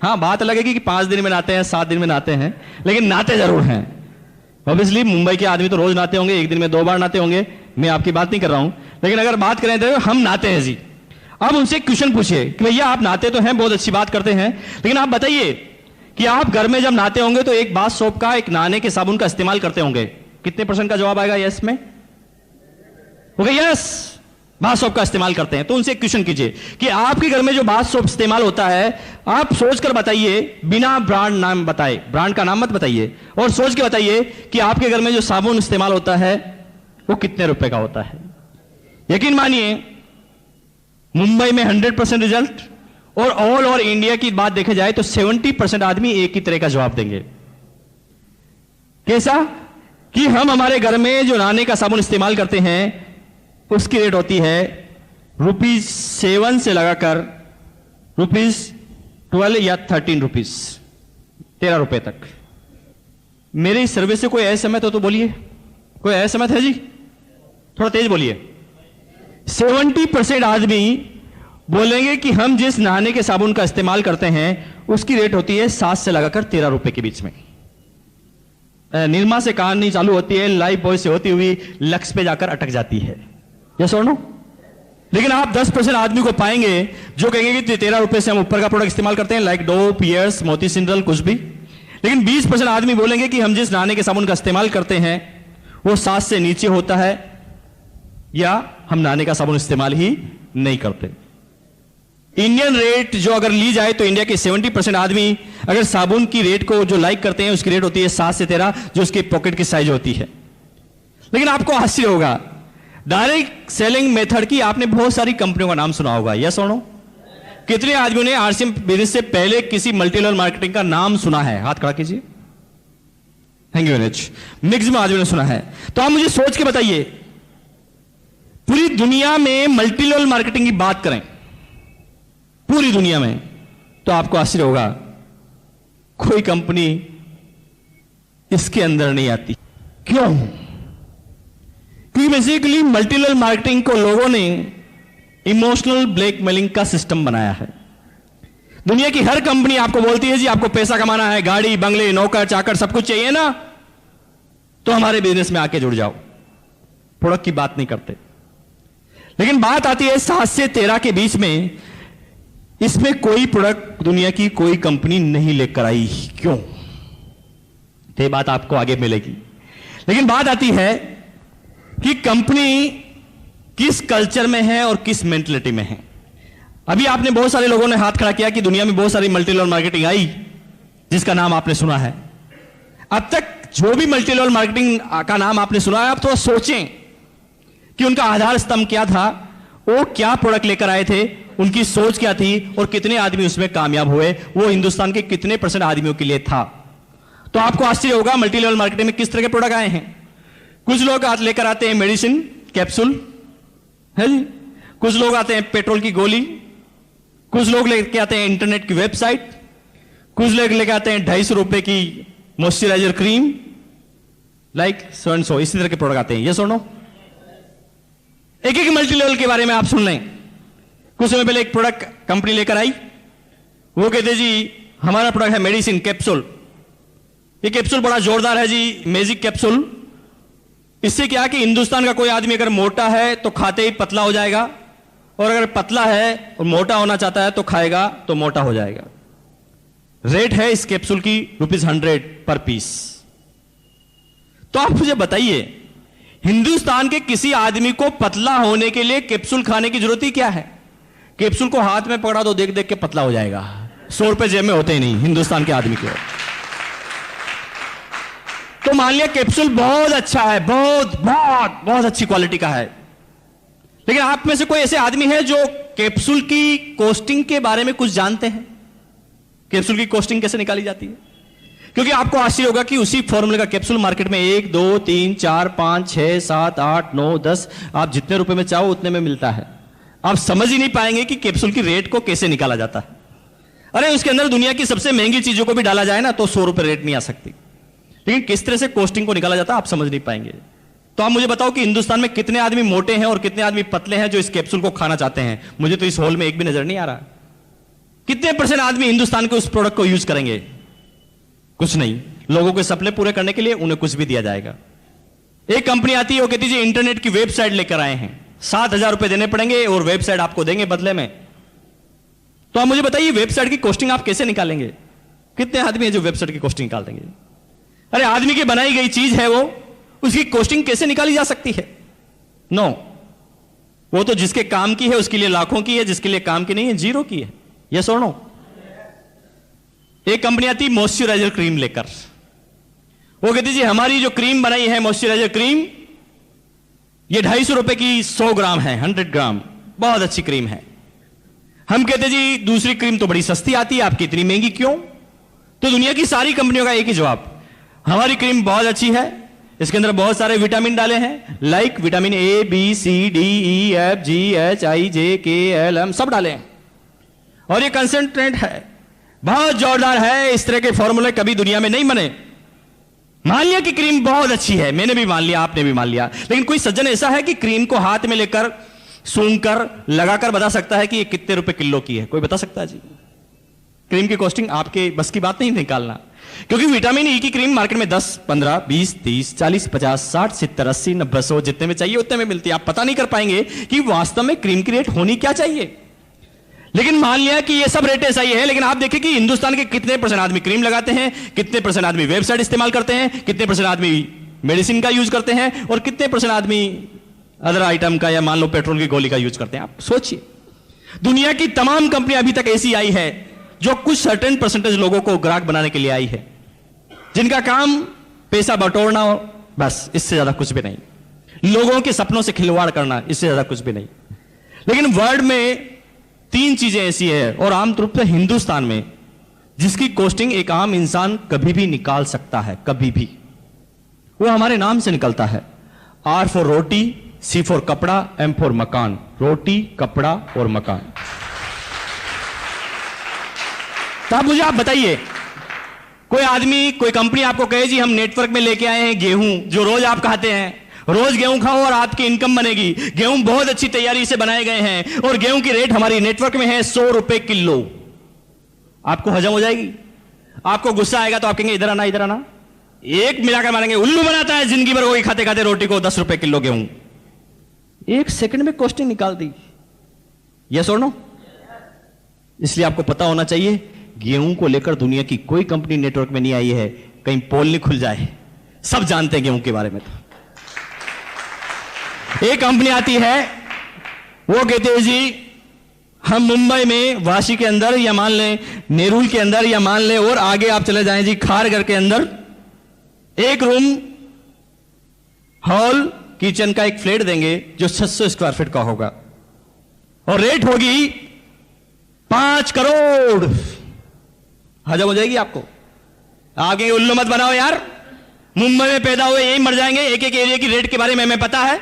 Speaker 1: हाँ, बात अलग है कि 5 दिन में नहाते हैं, 7 दिन में नहाते हैं, लेकिन नहाते जरूर हैं। ऑब्वियसली मुंबई के आदमी तो रोज नहाते होंगे, एक दिन में 2 बार नहाते होंगे, मैं आपकी बात नहीं कर रहा हूं। लेकिन अगर बात करें तो हम नहाते हैं जी। अब उनसे क्वेश्चन पूछिए कि भैया आप नहाते तो हैं, बहुत अच्छी बात करते हैं, लेकिन आप बताइए कि आप घर में जब नहाते होंगे तो एक बाथ सोप का, एक नहाने के साबुन का इस्तेमाल करते होंगे, कितने % का जवाब आएगा यस में? ओके यस, बाथ सोप का इस्तेमाल करते हैं। तो उनसे क्वेश्चन कीजिए कि आपके घर में जो बाथ सोप इस्तेमाल होता है, आप सोचकर बताइए, बिना ब्रांड नाम बताए, ब्रांड का नाम मत बताइए, और सोच के बताइए कि आपके घर में जो साबुन इस्तेमाल होता है वो कितने रुपए का होता है। यकीन मानिए मुंबई में 100% रिजल्ट, और ऑल ओवर इंडिया की बात देखी जाए तो 70% आदमी एक ही तरह का जवाब देंगे। कैसा? कि हम हमारे घर में जो नहाने का साबुन इस्तेमाल करते हैं उसकी रेट होती है ₹7 से लगाकर ₹12 या 13 रुपीज, 13 रुपए तक। मेरी सर्विस से कोई असहमत हो तो बोलिए। कोई असहमत है जी? थोड़ा तेज बोलिए। 70% आदमी बोलेंगे कि हम जिस नहाने के साबुन का इस्तेमाल करते हैं उसकी रेट होती है 7 से लगाकर 13 रुपए के बीच में। निर्मा से कहानी चालू होती है, लाइफ बॉय से होती हुई लक्स पे जाकर अटक जाती है। यस और नो? लेकिन आप 10% आदमी को पाएंगे जो कहेंगे कि 13 रुपए से हम ऊपर का प्रोडक्ट इस्तेमाल करते हैं, लाइक डो, पियर्स, मोती सिंड्रल, कुछ भी। लेकिन 20% आदमी बोलेंगे कि हम जिस नहाने के साबुन का इस्तेमाल करते हैं वो 7 से नीचे होता है, या हम नहाने का साबुन इस्तेमाल ही नहीं करते। इंडियन रेट जो अगर ली जाए तो इंडिया के 70% आदमी अगर साबुन की रेट को जो लाइक करते हैं उसकी रेट होती है 7 से 13, जो उसकी पॉकेट की साइज होती है। लेकिन आपको आश्चर्य होगा, डायरेक्ट सेलिंग मेथड की आपने बहुत सारी कंपनियों का नाम सुना होगा। यस और नो? कितने आदमियों ने आरसीएम बिजनेस से पहले किसी मल्टी लेवल मार्केटिंग का नाम सुना है? हाथ खड़ा कीजिए। Thank you very much. Maximum आदमियों ने सुना है। तो आप मुझे सोच के बताइए, पूरी दुनिया में मल्टी लेवल मार्केटिंग की बात करें, पूरी दुनिया में, तो आपको आश्चर्य होगा कोई कंपनी इसके अंदर नहीं आती। क्यों? क्योंकि बेसिकली मल्टी लेवल मार्केटिंग को लोगों ने इमोशनल ब्लैकमेलिंग का सिस्टम बनाया है। दुनिया की हर कंपनी आपको बोलती है जी आपको पैसा कमाना है, गाड़ी, बंगले, नौकर चाकर सब कुछ चाहिए ना, तो हमारे बिजनेस में आके जुड़ जाओ। प्रोडक्ट की बात नहीं करते। लेकिन बात आती है 7 से 13 के बीच में, इसमें कोई प्रोडक्ट दुनिया की कोई कंपनी नहीं लेकर आई। क्यों? ये बात आपको आगे मिलेगी। लेकिन बात आती है कि कंपनी किस कल्चर में है और किस मेंटलिटी में है। अभी आपने बहुत सारे लोगों ने हाथ खड़ा किया कि दुनिया में बहुत सारी मल्टी लेवल मार्केटिंग आई, जिसका नाम आपने सुना है। अब तक जो भी मल्टी लेवल मार्केटिंग का नाम आपने सुना है, आप थोड़ा सोचें कि उनका आधार स्तंभ क्या था, वो क्या प्रोडक्ट लेकर आए थे, उनकी सोच क्या थी और कितने आदमी उसमें कामयाब हुए, वो हिंदुस्तान के कितने % आदमियों के लिए था। तो आपको आश्चर्य होगा मल्टी लेवल मार्केटिंग में किस तरह के प्रोडक्ट आए हैं। कुछ लोग लेकर आते हैं मेडिसिन कैप्सूल है जी, कुछ लोग आते हैं पेट्रोल की गोली, कुछ लोग लेके आते हैं इंटरनेट की वेबसाइट, कुछ लोग लेके आते हैं 250 रुपए की मॉइस्चराइजर क्रीम, लाइक सो इसी तरह के प्रोडक्ट आते हैं। ये सुनो, एक एक मल्टी लेवल के बारे में आप सुन लें। कुछ समय पहले एक प्रोडक्ट कंपनी लेकर आई, वो कहते जी हमारा प्रोडक्ट है मेडिसिन कैप्सूल। ये कैप्सूल बड़ा जोरदार है जी, मैजिक कैप्सूल। इससे क्या कि हिंदुस्तान का कोई आदमी अगर मोटा है तो खाते ही पतला हो जाएगा, और अगर पतला है और मोटा होना चाहता है तो खाएगा तो मोटा हो जाएगा। रेट है इस कैप्सूल की ₹100 पर पीस। तो आप मुझे बताइए, हिंदुस्तान के किसी आदमी को पतला होने के लिए कैप्सूल खाने की जरूरत ही क्या है? कैप्सूल को हाथ में पकड़ा तो देख देख के पतला हो जाएगा। 100 रुपए जेब में होते ही नहीं हिंदुस्तान के आदमी के। तो मान लिया कैप्सूल बहुत अच्छा है, बहुत बहुत बहुत अच्छी क्वालिटी का है, लेकिन आप में से कोई ऐसे आदमी है जो कैप्सूल की कॉस्टिंग के बारे में कुछ जानते हैं? कैप्सूल की कॉस्टिंग कैसे निकाली जाती है? क्योंकि आपको आश्चर्य होगा कि उसी फॉर्मूले का कैप्सूल मार्केट में 1, 2, 3, 4, 5, 6, 7, 8, 9, 10 आप जितने रुपए में चाहो उतने में मिलता है। आप समझ ही नहीं पाएंगे कि कैप्सूल की रेट को कैसे निकाला जाता है। अरे उसके अंदर दुनिया की सबसे महंगी चीजों को भी डाला जाए ना तो 100 रुपए रेट नहीं आ सकती, लेकिन किस तरह से कॉस्टिंग को निकाला जाता है आप समझ नहीं पाएंगे। तो आप मुझे बताओ कि हिंदुस्तान में कितने आदमी मोटे हैं और कितने आदमी पतले हैं जो इस कैप्सूल को खाना चाहते हैं? मुझे तो इस हॉल में एक भी नजर नहीं आ रहा। कितने % आदमी हिंदुस्तान के उस प्रोडक्ट को यूज करेंगे? कुछ नहीं। लोगों के सपने पूरे करने के लिए उन्हें कुछ भी दिया जाएगा। एक कंपनी आती है, वो कहती है इंटरनेट की वेबसाइट लेकर आए हैं, 7,000 रुपए देने पड़ेंगे और वेबसाइट आपको देंगे बदले में। तो आप मुझे बताइए वेबसाइट की कॉस्टिंग आप कैसे निकालेंगे? कितने आदमी हैं जो वेबसाइट की कॉस्टिंग निकाल देंगे? अरे आदमी की बनाई गई चीज है वो, उसकी कॉस्टिंग कैसे निकाली जा सकती है? नो, वो तो जिसके काम की है उसके लिए लाखों की है, जिसके लिए काम की नहीं है 0 की है। यस और नो? एक कंपनी आती मॉइस्चराइजर क्रीम लेकर, वो कहती जी हमारी जो क्रीम बनाई है मॉइस्चराइजर क्रीम, ये 250 रुपए की 100 ग्राम है, 100 ग्राम, बहुत अच्छी क्रीम है। हम कहते जी दूसरी क्रीम तो बड़ी सस्ती आती है, आपकी इतनी महंगी क्यों? तो दुनिया की सारी कंपनियों का एक ही जवाब, हमारी क्रीम बहुत अच्छी है, इसके अंदर बहुत सारे विटामिन डाले हैं, like vitamin A, B, C, D, E, F, G, H, I, J, K, L, M सब डाले हैं, और ये कंसेंट्रेट है, बहुत जोरदार है। इस तरह के फॉर्मूले कभी दुनिया में नहीं बने। मान लिया कि क्रीम बहुत अच्छी है, मैंने भी मान लिया, आपने भी मान लिया, लेकिन कोई सज्जन ऐसा है कि क्रीम को हाथ में लेकर सूंघकर लगाकर बता सकता है कि ये कितने रुपए किलो की है? कोई बता सकता है जी? क्रीम की कॉस्टिंग आपके बस की बात नहीं निकालना, क्योंकि विटामिन ई की क्रीम मार्केट में 10, 15, 20, 30, 40, 50, 60, 70, 80, 90, 100 जितने में चाहिए उतने में मिलती है। आप पता नहीं कर पाएंगे कि वास्तव में क्रीम की रेट होनी क्या चाहिए। लेकिन मान लिया कि ये सब रेट ऐसा ही है, लेकिन आप देखिए कि हिंदुस्तान के कितने % आदमी क्रीम लगाते हैं, कितने % आदमी वेबसाइट इस्तेमाल करते हैं, कितने % आदमी मेडिसिन का यूज करते हैं, और कितने % आदमी अदर आइटम का या मान लो पेट्रोल की गोली का यूज करते हैं। आप सोचिए, दुनिया की तमाम कंपनियां अभी तक ऐसी आई है जो कुछ सर्टेन % लोगों को ग्राहक बनाने के लिए आई है, जिनका काम पैसा बटोरना हो, बस, इससे ज्यादा कुछ भी नहीं। लोगों के सपनों से खिलवाड़ करना, इससे ज्यादा कुछ भी नहीं। लेकिन वर्ल्ड में 3 चीजें ऐसी है, और आमतौर पर हिंदुस्तान में, जिसकी कॉस्टिंग एक आम इंसान कभी भी निकाल सकता है, कभी भी। वो हमारे नाम से निकलता है, R for roti, C for कपड़ा, M फॉर मकान। रोटी, कपड़ा और मकान। तो आप मुझे आप बताइए, कोई आदमी, कोई कंपनी आपको कहे जी हम नेटवर्क में लेके आए हैं गेहूं जो रोज आप खाते हैं, रोज गेहूं खाओ और आपकी इनकम बनेगी। गेहूं बहुत अच्छी तैयारी से बनाए गए हैं और गेहूं की रेट हमारी नेटवर्क में है 100 रुपए किलो। आपको हजम हो जाएगी? आपको गुस्सा आएगा तो आप कहेंगे इधर आना, इधर आना, एक मिलाकर मारेंगे। उल्लू बनाता है जिंदगी भर वही खाते खाते रोटी को 10 रुपए किलो गेहूं। 1 सेकंड में कॉस्टिंग निकाल दी। यस और नो? इसलिए आपको पता होना चाहिए, गेहूं को लेकर दुनिया की कोई कंपनी नेटवर्क में नहीं आई है, कहीं पोल नहीं खुल जाए। सब जानते हैं गेहूं के बारे में। तो एक कंपनी आती है, वो कहते हैं जी हम मुंबई में वाशी के अंदर, या मान लें नेरुल के अंदर, या मान लें और आगे आप चले जाएं जी खारघर के अंदर, एक रूम हॉल किचन का एक फ्लैट देंगे जो 600 स्क्वायर फीट का होगा। और रेट होगी 5 करोड़। हजम हो जाएगी आपको? आगे उल्लू मत बनाओ यार, मुंबई में पैदा हुए यही मर जाएंगे। एक एक एरिया की रेट के बारे में हमें पता है।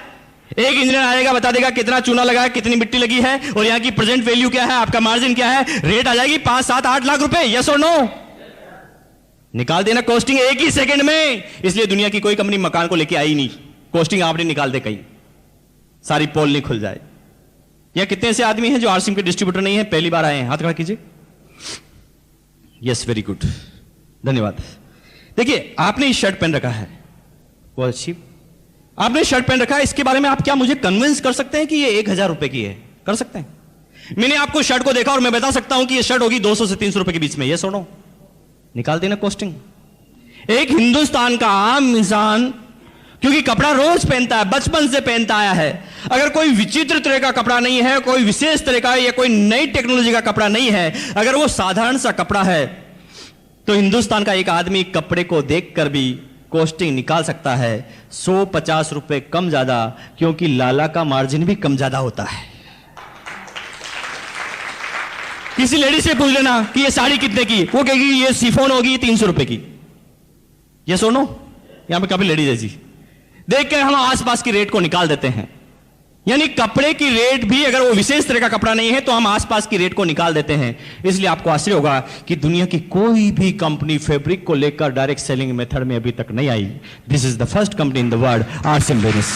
Speaker 1: एक इंजीनियर आएगा, बता देगा कितना चूना लगा है, कितनी मिट्टी लगी है और यहां की प्रेजेंट वैल्यू क्या है, आपका मार्जिन क्या है, रेट आ जाएगी 5, 7, 8 लाख रुपए। यस और नो? निकाल देना कॉस्टिंग एक ही सेकंड में। इसलिए दुनिया की कोई कंपनी मकान को लेके आई नहीं, कॉस्टिंग आपने निकाल दे, कहीं सारी पोल नहीं खुल जाए। या कितने ऐसे आदमी हैं जो आरसीएम के डिस्ट्रीब्यूटर नहीं है, पहली बार आए हैं? हाथ खड़ा कीजिए। यस, वेरी गुड, धन्यवाद। देखिए, आपने इस शर्ट पहन रखा है, बहुत अच्छी आपने शर्ट पहन रखा है। इसके बारे में आप क्या मुझे कन्विंस कर सकते हैं कि ये 1000 रुपए की है? कर सकते हैं? मैंने आपको शर्ट को देखा और मैं बता सकता हूं कि ये शर्ट होगी 200 से 300 रुपए के बीच में। ये सुनो, निकाल देना कॉस्टिंग। एक हिंदुस्तान का आम इंसान, क्योंकि कपड़ा रोज पहनता है, बचपन से पहनता आया है, अगर कोई विचित्र तरह का कपड़ा नहीं है, कोई विशेष तरह का या कोई नई टेक्नोलॉजी का कपड़ा नहीं है, अगर वो साधारण सा कपड़ा है, तो हिंदुस्तान का एक आदमी कपड़े को देखकर भी कॉस्टिंग निकाल सकता है 150 रुपए कम ज्यादा, क्योंकि लाला का मार्जिन भी कम ज्यादा होता है। किसी लेडी से पूछ लेना कि ये साड़ी कितने की, वो कहेगी ये शिफॉन होगी 300 रुपए की। ये सुनो, यहां पे काफी लेडीज है जी। देख कर हम आसपास की रेट को निकाल देते हैं। यानी कपड़े की रेट भी अगर वो विशेष तरह का कपड़ा नहीं है तो हम आसपास की रेट को निकाल देते हैं। इसलिए आपको आश्चर्य होगा कि दुनिया की कोई भी कंपनी फैब्रिक को लेकर डायरेक्ट सेलिंग मेथड में अभी तक नहीं आई। This is the first company in the world, RCM business.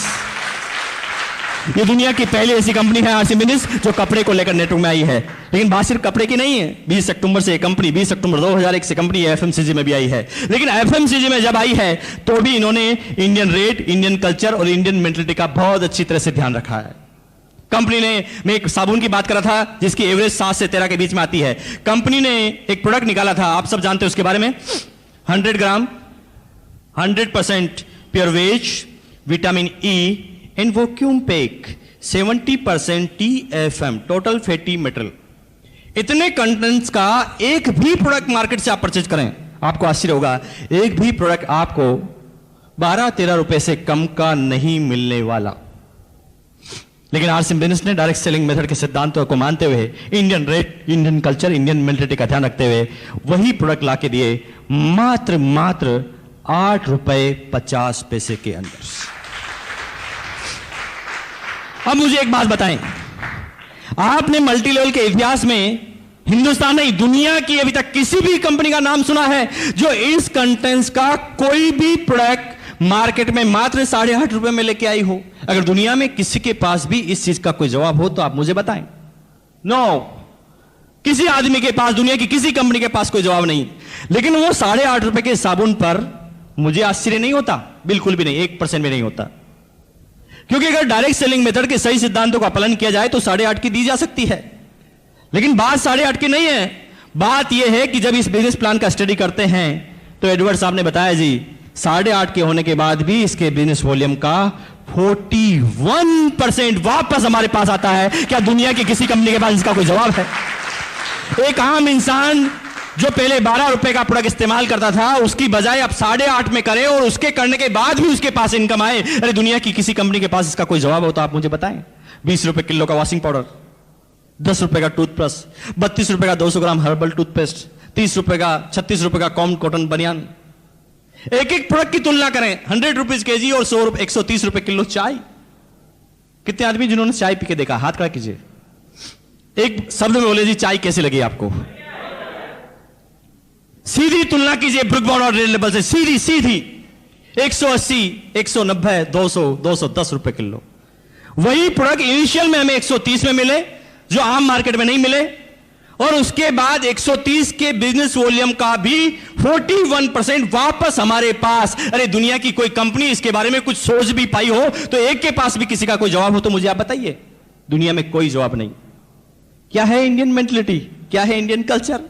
Speaker 1: ये दुनिया की पहली ऐसी कंपनी है आरसीएम बिजनेस जो कपड़े को लेकर नेटवर्क में आई है। लेकिन बात सिर्फ कपड़े की नहीं है। 20 अक्टूबर से कंपनी, 20 अक्टूबर 2001 से कंपनी एफएमसीजी में भी आई है। लेकिन एफएमसीजी में जब आई है तो भी इन्होंने इंडियन रेट, इंडियन कल्चर और इंडियन मेंटलिटी का बहुत अच्छी तरह से ध्यान रखा है। कंपनी ने, मैं एक साबुन की बात कर रहा था जिसकी एवरेज 7 से 13 के बीच में आती है। कंपनी ने एक प्रोडक्ट निकाला था, आप सब जानते हैं उसके बारे में, 100 gram 100% pure veg vitamin E and vacuum pack 70% TFM total fatty material. इतने कंटेंट्स का एक भी प्रोडक्ट मार्केट से आप परचेज करें, आपको आश्चर्य होगा, एक भी प्रोडक्ट आपको 12-13 रुपए से कम का नहीं मिलने वाला। लेकिन आरसीएम बिजनेस ने डायरेक्ट सेलिंग मेथड के सिद्धांतों को मानते हुए, Indian rate, Indian culture, Indian mentality का ध्यान रखते हुए वही प्रोडक्ट लाके दिए मात्र 8 रुपए 50 पैसे के अंदर। अब मुझे एक बात बताएं, आपने मल्टी लेवल के इतिहास में हिंदुस्तान नहीं, दुनिया की अभी तक किसी भी कंपनी का नाम सुना है जो इस कंटेंट्स का कोई भी प्रोडक्ट मार्केट में मात्र 8.5 रुपए में लेके आई हो? अगर दुनिया में किसी के पास भी इस चीज का कोई जवाब हो तो आप मुझे बताएं। नो, किसी आदमी के पास, दुनिया की किसी कंपनी के पास कोई जवाब नहीं। लेकिन वो 8.5 रुपए के साबुन पर मुझे आश्चर्य नहीं होता, बिल्कुल भी नहीं, 1% भी नहीं होता। क्योंकि अगर डायरेक्ट सेलिंग मेथड के सही सिद्धांतों का पालन किया जाए तो 8.5 की दी जा सकती है। लेकिन बात 8.5 की नहीं है, बात यह है कि जब इस बिजनेस प्लान का स्टडी करते हैं तो एडवर्ड साहब ने बताया जी 8.5 के होने के बाद भी इसके बिजनेस वॉल्यूम का 41% वापस हमारे पास आता है। क्या दुनिया की किसी कंपनी के पास इसका कोई जवाब है? एक आम इंसान जो पहले 12 रुपए का प्रोडक्ट इस्तेमाल करता था, उसकी बजाय अब 8.5 में करे और उसके करने के बाद भी उसके पास इनकम आए। अरे दुनिया की किसी कंपनी के पास इसका कोई जवाब हो तो आप मुझे बताएं। 20 रुपए किलो का वॉशिंग पाउडर, 10 रुपए का टूथब्रश, 32 रुपए का 200 ग्राम हर्बल टूथपेस्ट, 30 रुपए का, 36 रुपए का कॉटन बनियान। एक एक प्रोडक्ट की तुलना करें, 100 रुपीज केजी और 130 रुपए किलो चाय। कितने आदमी जिन्होंने चाय पी के देखा, हाथ खड़ा कीजिए। एक शब्द में बोले जी चाय कैसे लगी आपको? सीधी तुलना कीजिए ब्रुक बॉन्ड और रेड लेबल से, सीधी सीधी 180, 190, 200, 210 रुपए किलो। वही प्रोडक्ट इनिशियल में हमें 130 में मिले जो आम मार्केट में नहीं मिले, और उसके बाद 130 के बिजनेस वॉल्यूम का भी 41% वापस हमारे पास। अरे दुनिया की कोई कंपनी इसके बारे में कुछ सोच भी पाई हो तो एक के पास भी किसी का कोई जवाब हो तो मुझे आप बताइए। दुनिया में कोई जवाब नहीं। क्या है इंडियन मेंटलिटी, क्या है इंडियन कल्चर?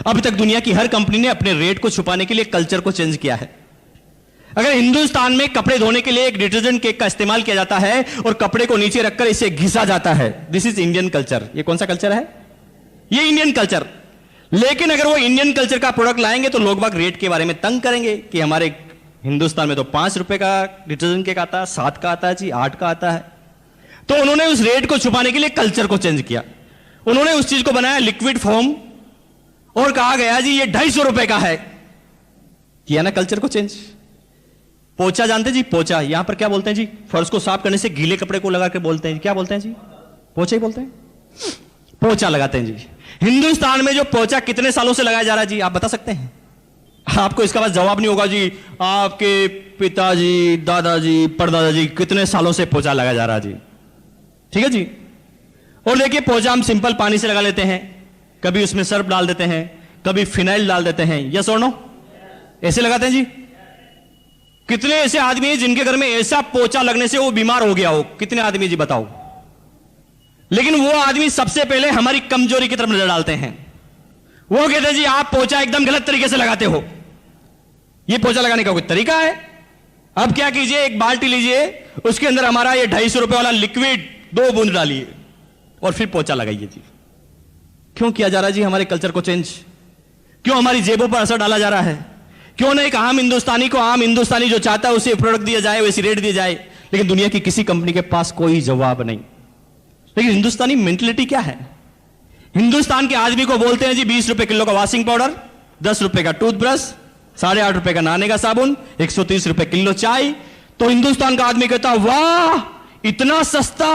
Speaker 1: अभी तक दुनिया की हर कंपनी ने अपने रेट को छुपाने के लिए कल्चर को चेंज किया है। अगर हिंदुस्तान में कपड़े धोने के लिए एक डिटर्जेंट केक का इस्तेमाल किया जाता है और कपड़े को नीचे रखकर इसे घिसा जाता है, दिस इज इंडियन कल्चर। ये कौन सा कल्चर है? ये इंडियन कल्चर। लेकिन अगर वो इंडियन कल्चर का प्रोडक्ट लाएंगे तो लोग बाग रेट के बारे में तंग करेंगे कि हमारे हिंदुस्तान में तो 5 रुपए का डिटर्जेंट केक आता है, 7 का आता है जी, 8 का आता है। तो उन्होंने उस रेट को छुपाने के लिए कल्चर को चेंज किया। उन्होंने उस चीज को बनाया लिक्विड फॉर्म और कहा गया जी ये 250 रुपए का है। किया ना कल्चर को चेंज। पोचा जानते जी, पोचा यहां पर क्या बोलते हैं जी, फर्श को साफ करने से गीले कपड़े को लगा के बोलते हैं, क्या बोलते हैं जी, पोचा ही बोलते हैं, पोचा लगाते हैं जी। हिंदुस्तान में जो पोचा कितने सालों से लगाया जा रहा है जी, आप बता सकते हैं? आपको इसका बस जवाब नहीं होगा जी, आपके पिताजी, दादाजी, परदादाजी कितने सालों से पोचा लगाया जा रहा है जी। ठीक है जी। और देखिए पोचा हम सिंपल पानी से लगा लेते हैं, कभी उसमें सर्फ डाल देते हैं, कभी फिनाइल डाल देते हैं, यस और नो, ऐसे लगाते हैं जी। कितने ऐसे आदमी हैं जिनके घर में ऐसा पोचा लगने से वो बीमार हो गया हो? कितने आदमी जी बताओ? लेकिन वो आदमी सबसे पहले हमारी कमजोरी की तरफ नजर डालते हैं। वो कहते हैं जी आप पोचा एकदम गलत तरीके से लगाते हो, ये पोचा लगाने का कोई तरीका है? अब क्या कीजिए, एक बाल्टी लीजिए, उसके अंदर हमारा ये 250 रुपए वाला लिक्विड 2 बूंद डालिए और फिर पोचा लगाइए जी। क्यों किया जा रहा है जी हमारे कल्चर को चेंज? क्यों हमारी जेबों पर असर डाला जा रहा है? क्यों ना एक आम हिंदुस्तानी को, आम हिंदुस्तानी जो चाहता है उसे प्रोडक्ट दिया जाए, वैसी रेट दिया जाए? लेकिन दुनिया की किसी कंपनी के पास कोई जवाब नहीं। लेकिन हिंदुस्तानी मेंटलिटी क्या है? हिंदुस्तान के आदमी को बोलते हैं जी 20 रुपए किलो का वॉशिंग पाउडर, 10 रुपए का टूथब्रश, 8.5 रुपए का नहाने का साबुन, 130 रुपए किलो चाय। तो हिंदुस्तान का आदमी कहता वाह इतना सस्ता,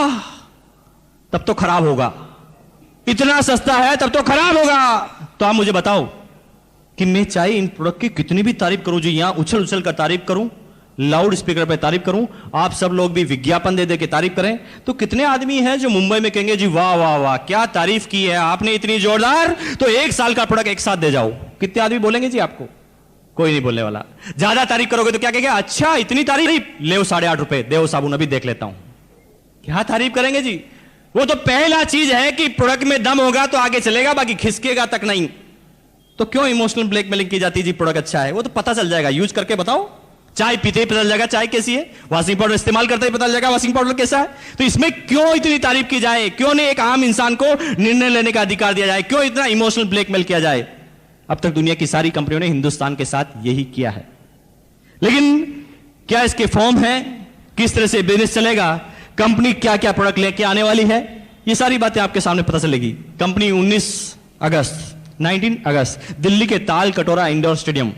Speaker 1: तब तो खराब होगा, इतना सस्ता है तब तो खराब होगा। तो आप मुझे बताओ कि मैं चाहे इन प्रोडक्ट की कितनी भी तारीफ करूं जी, यहां उछल उछल कर तारीफ करूं, लाउड स्पीकर पे तारीफ करूं, आप सब लोग भी विज्ञापन दे दे के तारीफ करें, तो कितने आदमी हैं जो मुंबई में कहेंगे जी वाह वाह वाह क्या तारीफ की है आपने इतनी जोरदार, तो 1 साल का प्रोडक्ट एक साथ दे जाओ। कितने आदमी बोलेंगे जी आपको? कोई नहीं बोलने वाला। ज्यादा तारीफ करोगे तो क्या कहेंगे, अच्छा इतनी तारीफ, ले 8.5 रुपए दे साबुन अभी देख लेता हूं। क्या तारीफ करेंगे जी? वो तो पहला चीज है कि प्रोडक्ट में दम होगा तो आगे चलेगा, बाकी खिसकेगा तक नहीं। तो क्यों इमोशनल ब्लैकमेलिंग की जाती है जी? प्रोडक्ट अच्छा है वो तो पता चल जाएगा, यूज करके बताओ। चाय पीते ही पता चल जाएगा चाय कैसी है, वॉशिंग पाउडर इस्तेमाल करते ही पता चल जाएगा वॉशिंग पाउडर कैसा है। तो इसमें क्यों इतनी तारीफ की जाए? क्यों नहीं एक आम इंसान को निर्णय लेने का अधिकार दिया जाए? क्यों इतना इमोशनल ब्लैकमेल किया जाए? अब तक दुनिया की सारी कंपनियों ने हिंदुस्तान के साथ यही किया है। लेकिन क्या इसके फॉर्म है? किस तरह से बिजनेस चलेगा? कंपनी क्या क्या प्रोडक्ट लेके आने वाली है? ये सारी बातें आपके सामने पता चलेगी। कंपनी 19 अगस्त दिल्ली के ताल कटोरा इंडोर स्टेडियम,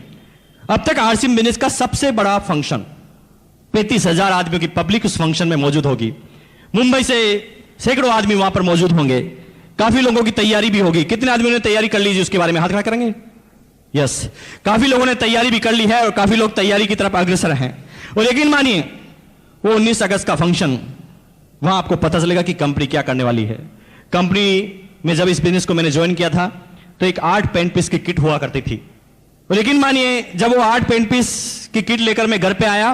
Speaker 1: अब तक आरसीएम बिजनेस का सबसे बड़ा फंक्शन, 35,000 आदमियों की पब्लिक उस फंक्शन में मौजूद होगी। मुंबई से सैकड़ों आदमी वहां पर मौजूद होंगे, काफी लोगों की तैयारी भी होगी। कितने आदमियों ने तैयारी कर ली जी? उसके बारे में हाथ खड़ा करेंगे? यस, काफी लोगों ने तैयारी भी कर ली है और काफी लोग तैयारी की तरफ अग्रसर हैं। और यकीन मानिए वो 19 अगस्त का फंक्शन, वहां आपको पता चलेगा कि कंपनी क्या करने वाली है। कंपनी में जब इस बिजनेस को मैंने ज्वाइन किया था तो एक 8 पेंट पीस की किट हुआ करती थी। और यकीन मानिए जब वो 8 पेंट पीस की किट लेकर मैं घर पे आया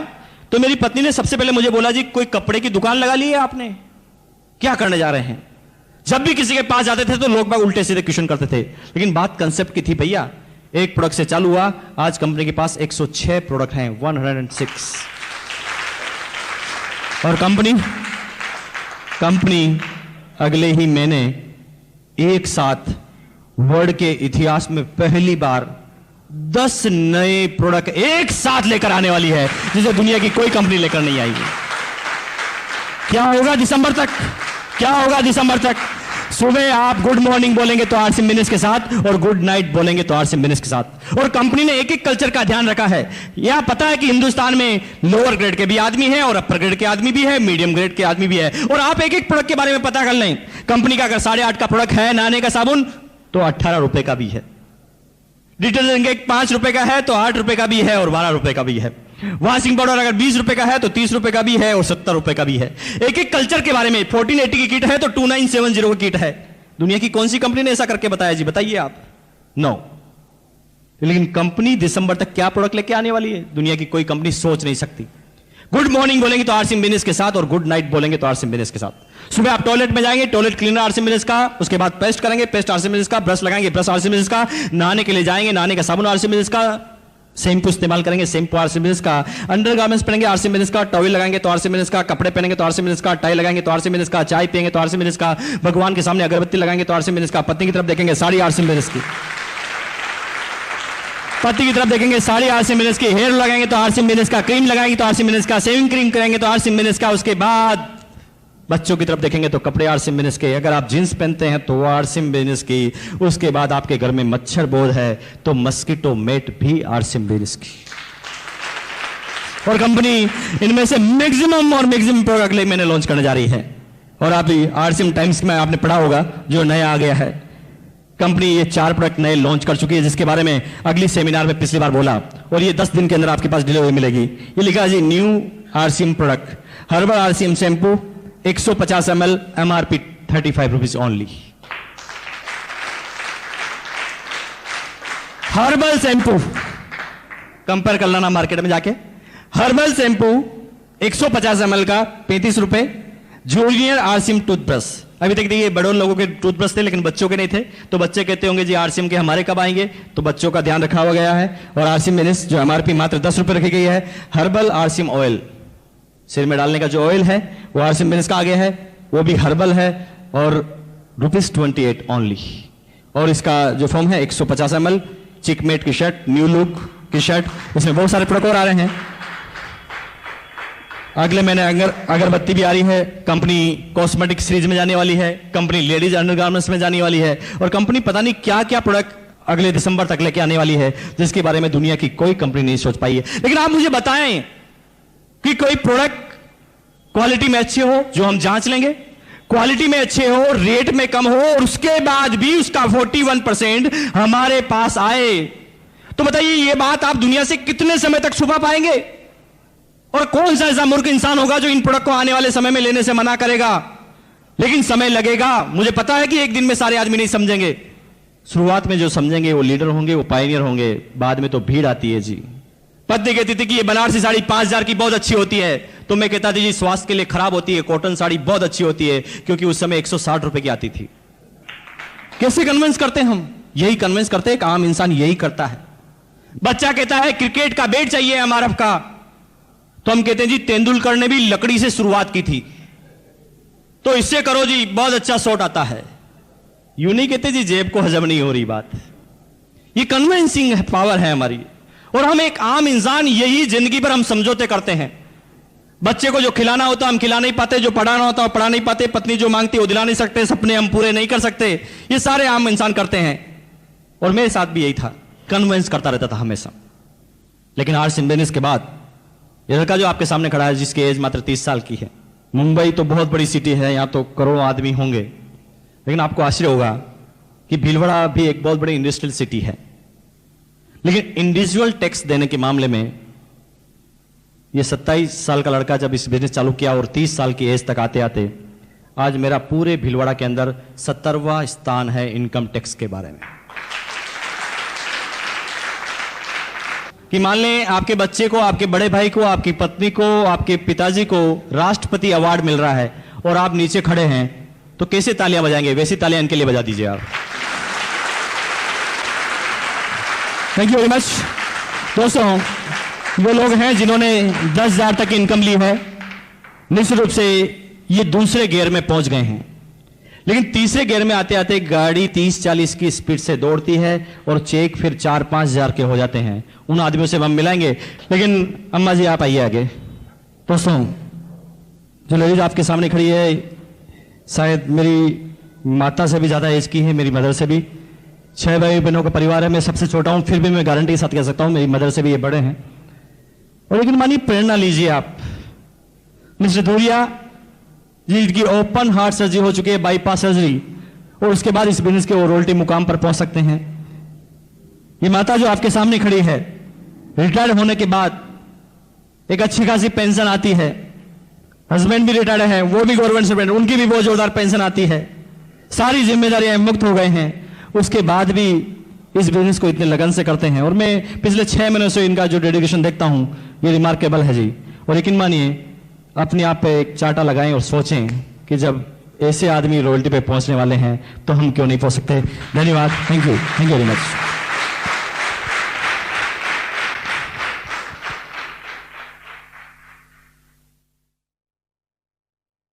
Speaker 1: तो मेरी पत्नी ने सबसे पहले मुझे बोला जी कोई कपड़े की दुकान लगा ली है आपने, क्या करने जा रहे हैं? जब भी किसी के पास जाते थे तो लोग बाग उल्टे सीधे क्वेश्चन करते थे, लेकिन बात कंसेप्ट की थी भैया। एक प्रोडक्ट से चालू हुआ, आज कंपनी के पास 106 प्रोडक्ट हैं, 106। और कंपनी अगले ही महीने एक साथ वर्ल्ड के इतिहास में पहली बार 10 नए प्रोडक्ट एक साथ लेकर आने वाली है, जिसे दुनिया की कोई कंपनी लेकर नहीं आएगी। क्या होगा दिसंबर तक? क्या होगा दिसंबर तक? सुबह आप गुड मॉर्निंग बोलेंगे तो आरसीएम बिजनेस के साथ, और गुड नाइट बोलेंगे तो आरसीएम बिजनेस के साथ। और कंपनी ने एक एक कल्चर का ध्यान रखा है। यह पता है कि हिंदुस्तान में लोअर ग्रेड के भी आदमी है और अपर ग्रेड के आदमी भी है, मीडियम ग्रेड के आदमी भी है। और आप एक एक प्रोडक्ट के बारे में पता कर लें। कंपनी का अगर 8.5 का प्रोडक्ट है नहाने का साबुन तो 18 रुपए का भी है। डिटर्जेंट 5 रुपए का है तो 8 रुपए का भी है और 12 रुपए का भी है। वॉशिंग पाउडर अगर 20 रुपए का है तो 30 रुपए का भी है और 70 रुपए का भी है। एक एक कल्चर के बारे में 1480 की किट है तो 2970 की किट है। दुनिया की कौन सी कंपनी ने ऐसा करके बताया जी? बताइए आप। नो। लेकिन कंपनी दिसंबर तक क्या प्रोडक्ट लेके आने वाली है, दुनिया की कोई कंपनी सोच नहीं सकती। गुड मॉर्निंग बोलेंगे तो आरसीएम बिजनेस के साथ, और गुड नाइट बोलेंगे तो आरसीएम बिजनेस के साथ। सुबह आप टॉयलेट में जाएंगे, टॉयलेट क्लीनर आरसीएम बिजनेस का, उसके बाद पेस्ट करेंगे, पेस्ट आरसीएम बिजनेस का, ब्रश लगाएंगे, ब्रश आरसीएम बिजनेस का, नहाने के लिए जाएंगे, नहाने का साबुन आरसीएम बिजनेस का, शैम्पू इस्तेमाल करेंगे, शैम्पू आरसीएम बिजनेस का, अंडरगारमेंट्स पहनेंगे आरसीएम बिजनेस का, टॉवल लगाएंगे तो आरसीएम बिजनेस का, कपड़े पहनेंगे तो आरसीएम बिजनेस का, टाई लगाएंगे तो आरसीएम बिजनेस का, चाय पिएंगे तो आरसीएम बिजनेस का, भगवान के सामने अगरबत्ती लगाएंगे तो आरसीएम बिजनेस का, पत्नी की तरफ देखेंगे साड़ी आरसीएम बिजनेस की, पति की तरफ देखेंगे साड़ी आरसीएम बिजनेस की, हेयर लगाएंगे तो आरसीएम बिजनेस का, क्रीम लगाएंगे तो आरसीएम बिजनेस का, शेविंग क्रीम करेंगे तो आरसीएम बिजनेस का, उसके बाद बच्चों की तरफ देखेंगे तो कपड़े आरसीएम बिजनेस के, अगर आप जींस पहनते हैं तो वो आरसीएम बिजनेस की, उसके बाद आपके घर में मच्छर बोध है तो मस्कीटो मेट भी आरसीएम बिजनेस की। और कंपनी इनमें से मैक्सिमम प्रोडक्ट अगले महीने लॉन्च करने जा रही है। और आप आरसीएम टाइम्स में आपने पढ़ा होगा जो नया आ गया है, कंपनी ये 4 प्रोडक्ट नए लॉन्च कर चुकी है, जिसके बारे में अगली सेमिनार में पिछली बार बोला, और ये 10 दिन के अंदर आपके पास डिलीवरी मिलेगी। ये लिखा है जी new RCM product, herbal RCM shampoo 150 ml, MRP 35 rupees only. Herbal shampoo compare कर लेना मार्केट में जाके, हर्बल शैम्पू 150 ml का 35 रुपए। जूनियर आरसीएम टूथब्रश, अभी तक देखिए बड़ों लोगों के टूथब्रश थे लेकिन बच्चों के नहीं थे, तो बच्चे कहते होंगे जी आरसीएम के हमारे कब आएंगे, तो बच्चों का ध्यान रखा हुआ गया है। और आरसीएम मिनिस जो MRP मात्र 10 रुपए रखी गई है। हर्बल आरसीएम ऑयल, सिर में डालने का जो ऑयल है वो आरसीएम मिनिस का आगे है, वो भी हर्बल है और ₹28 ओनली। और इसका जो फॉर्म है 150 ml, चिकमेट की शर्ट, न्यू लुक की शर्ट, इसमें बहुत सारे प्रोडक्ट और आ रहे हैं। अगले महीने अगरबत्ती भी आ रही है, कंपनी कॉस्मेटिक सीरीज में जाने वाली है, कंपनी लेडीज अंडरगारमेंट्स में जाने वाली है, और कंपनी पता नहीं क्या क्या प्रोडक्ट अगले दिसंबर तक लेके आने वाली है, जिसके बारे में दुनिया की कोई कंपनी नहीं सोच पाई है। लेकिन आप मुझे बताएं कि कोई प्रोडक्ट क्वालिटी में अच्छे हो जो हम जांच लेंगे, क्वालिटी में अच्छे हो, रेट में कम हो, और उसके बाद भी उसका 41% हमारे पास आए, तो बताइए ये बात आप दुनिया से कितने समय तक छुपा पाएंगे? और कौन सा ऐसा मूर्ख इंसान होगा जो इन प्रोडक्ट को आने वाले समय में लेने से मना करेगा? लेकिन समय लगेगा, मुझे पता है कि एक दिन में सारे आदमी नहीं समझेंगे। शुरुआत में जो समझेंगे वो लीडर होंगे, वो पायनियर होंगे, बाद में तो भीड़ आती है जी। पत्नी कहती थी कि ये बनारसी साड़ी 5000 की बहुत अच्छी होती है, तो मैं कहता थी जी स्वास्थ्य के लिए खराब होती है, कॉटन साड़ी बहुत अच्छी होती है, क्योंकि उस समय 160 रुपए की आती थी। कैसे कन्विंस करते हैं हम? यही कन्विंस करते हैं, एक आम इंसान यही करता है। बच्चा कहता है क्रिकेट का बैट चाहिए MRF का, तो हम कहते हैं जी तेंदुलकर ने भी लकड़ी से शुरुआत की थी, तो इससे करो जी बहुत अच्छा शॉट आता है। यूं नहीं कहते जी जेब को हजम नहीं हो रही बात। ये कन्विंसिंग पावर है हमारी, और हम एक आम इंसान यही जिंदगी भर हम समझौते करते हैं। बच्चे को जो खिलाना होता हम खिला नहीं पाते, जो पढ़ाना होता पढ़ा नहीं पाते, पत्नी जो मांगती है वो दिला नहीं सकते, सपने हम पूरे नहीं कर सकते। ये सारे आम इंसान करते हैं, और मेरे साथ भी यही था, कन्विंस करता रहता था हमेशा। लेकिन आरसीएम बिजनेस के बाद ये लड़का जो आपके सामने खड़ा है, जिसकी एज मात्र 30 साल की है, मुंबई तो बहुत बड़ी सिटी है, यहां तो करोड़ों आदमी होंगे, लेकिन आपको आश्चर्य होगा कि भीलवाड़ा भी एक बहुत बड़ी इंडस्ट्रियल सिटी है, लेकिन इंडिविजुअल टैक्स देने के मामले में ये 27 साल का लड़का जब इस बिजनेस चालू किया और 30 साल की एज तक आते आते आज मेरा पूरे भीलवाड़ा के अंदर 70वां स्थान है इनकम टैक्स के बारे में। कि मान लें आपके बच्चे को, आपके बड़े भाई को, आपकी पत्नी को, आपके पिताजी को राष्ट्रपति अवार्ड मिल रहा है और आप नीचे खड़े हैं, तो कैसे तालियां बजाएंगे? वैसी तालियां इनके लिए बजा दीजिए आप। Thank you very much. दोस्तों, वो लोग हैं जिन्होंने 10,000 तक इनकम ली है, निश्चित रूप से ये दूसरे गियर में पहुंच गए हैं, लेकिन तीसरे गियर में आते आते गाड़ी 30-40 की स्पीड से दौड़ती है और चेक फिर 4-5 हजार के हो जाते हैं। उन आदमियों से हम मिलाएंगे, लेकिन अम्मा जी आप आइए आगे। दोस्तों, जो लेडीज आपके सामने खड़ी है शायद मेरी माता से भी ज्यादा एज की है, मेरी मदर से भी। 6 भाई बहनों का परिवार है, मैं सबसे छोटा हूं, फिर भी मैं गारंटी के साथ कह सकता हूं मेरी मदर से भी ये बड़े हैं। और लेकिन मानिए प्रेरणा लीजिए आप, मिस्टर धूरिया जिनकी ओपन हार्ट सर्जरी हो चुकी है, बाईपास सर्जरी, और उसके बाद इस बिजनेस के वो रोल्टी मुकाम पर पहुंच सकते हैं। ये माता जो आपके सामने खड़ी है, रिटायर्ड होने के बाद एक अच्छी खासी पेंशन आती है, हस्बैंड भी रिटायर्ड है, वो भी गवर्नमेंट सर्वेंट, उनकी भी बहुत जोरदार पेंशन आती है, सारी जिम्मेदारियां मुक्त हो गए हैं, उसके बाद भी इस बिजनेस को इतने लगन से करते हैं। और मैं पिछले 6 महीनों से इनका जो डेडिकेशन देखता हूं, ये रिमार्केबल है जी। और यकीन मानिए, अपने आप पे एक चाटा लगाएं और सोचें कि जब ऐसे आदमी रॉयल्टी पे पहुंचने वाले हैं तो हम क्यों नहीं पहुंच सकते। धन्यवाद, थैंक यू वेरी मच।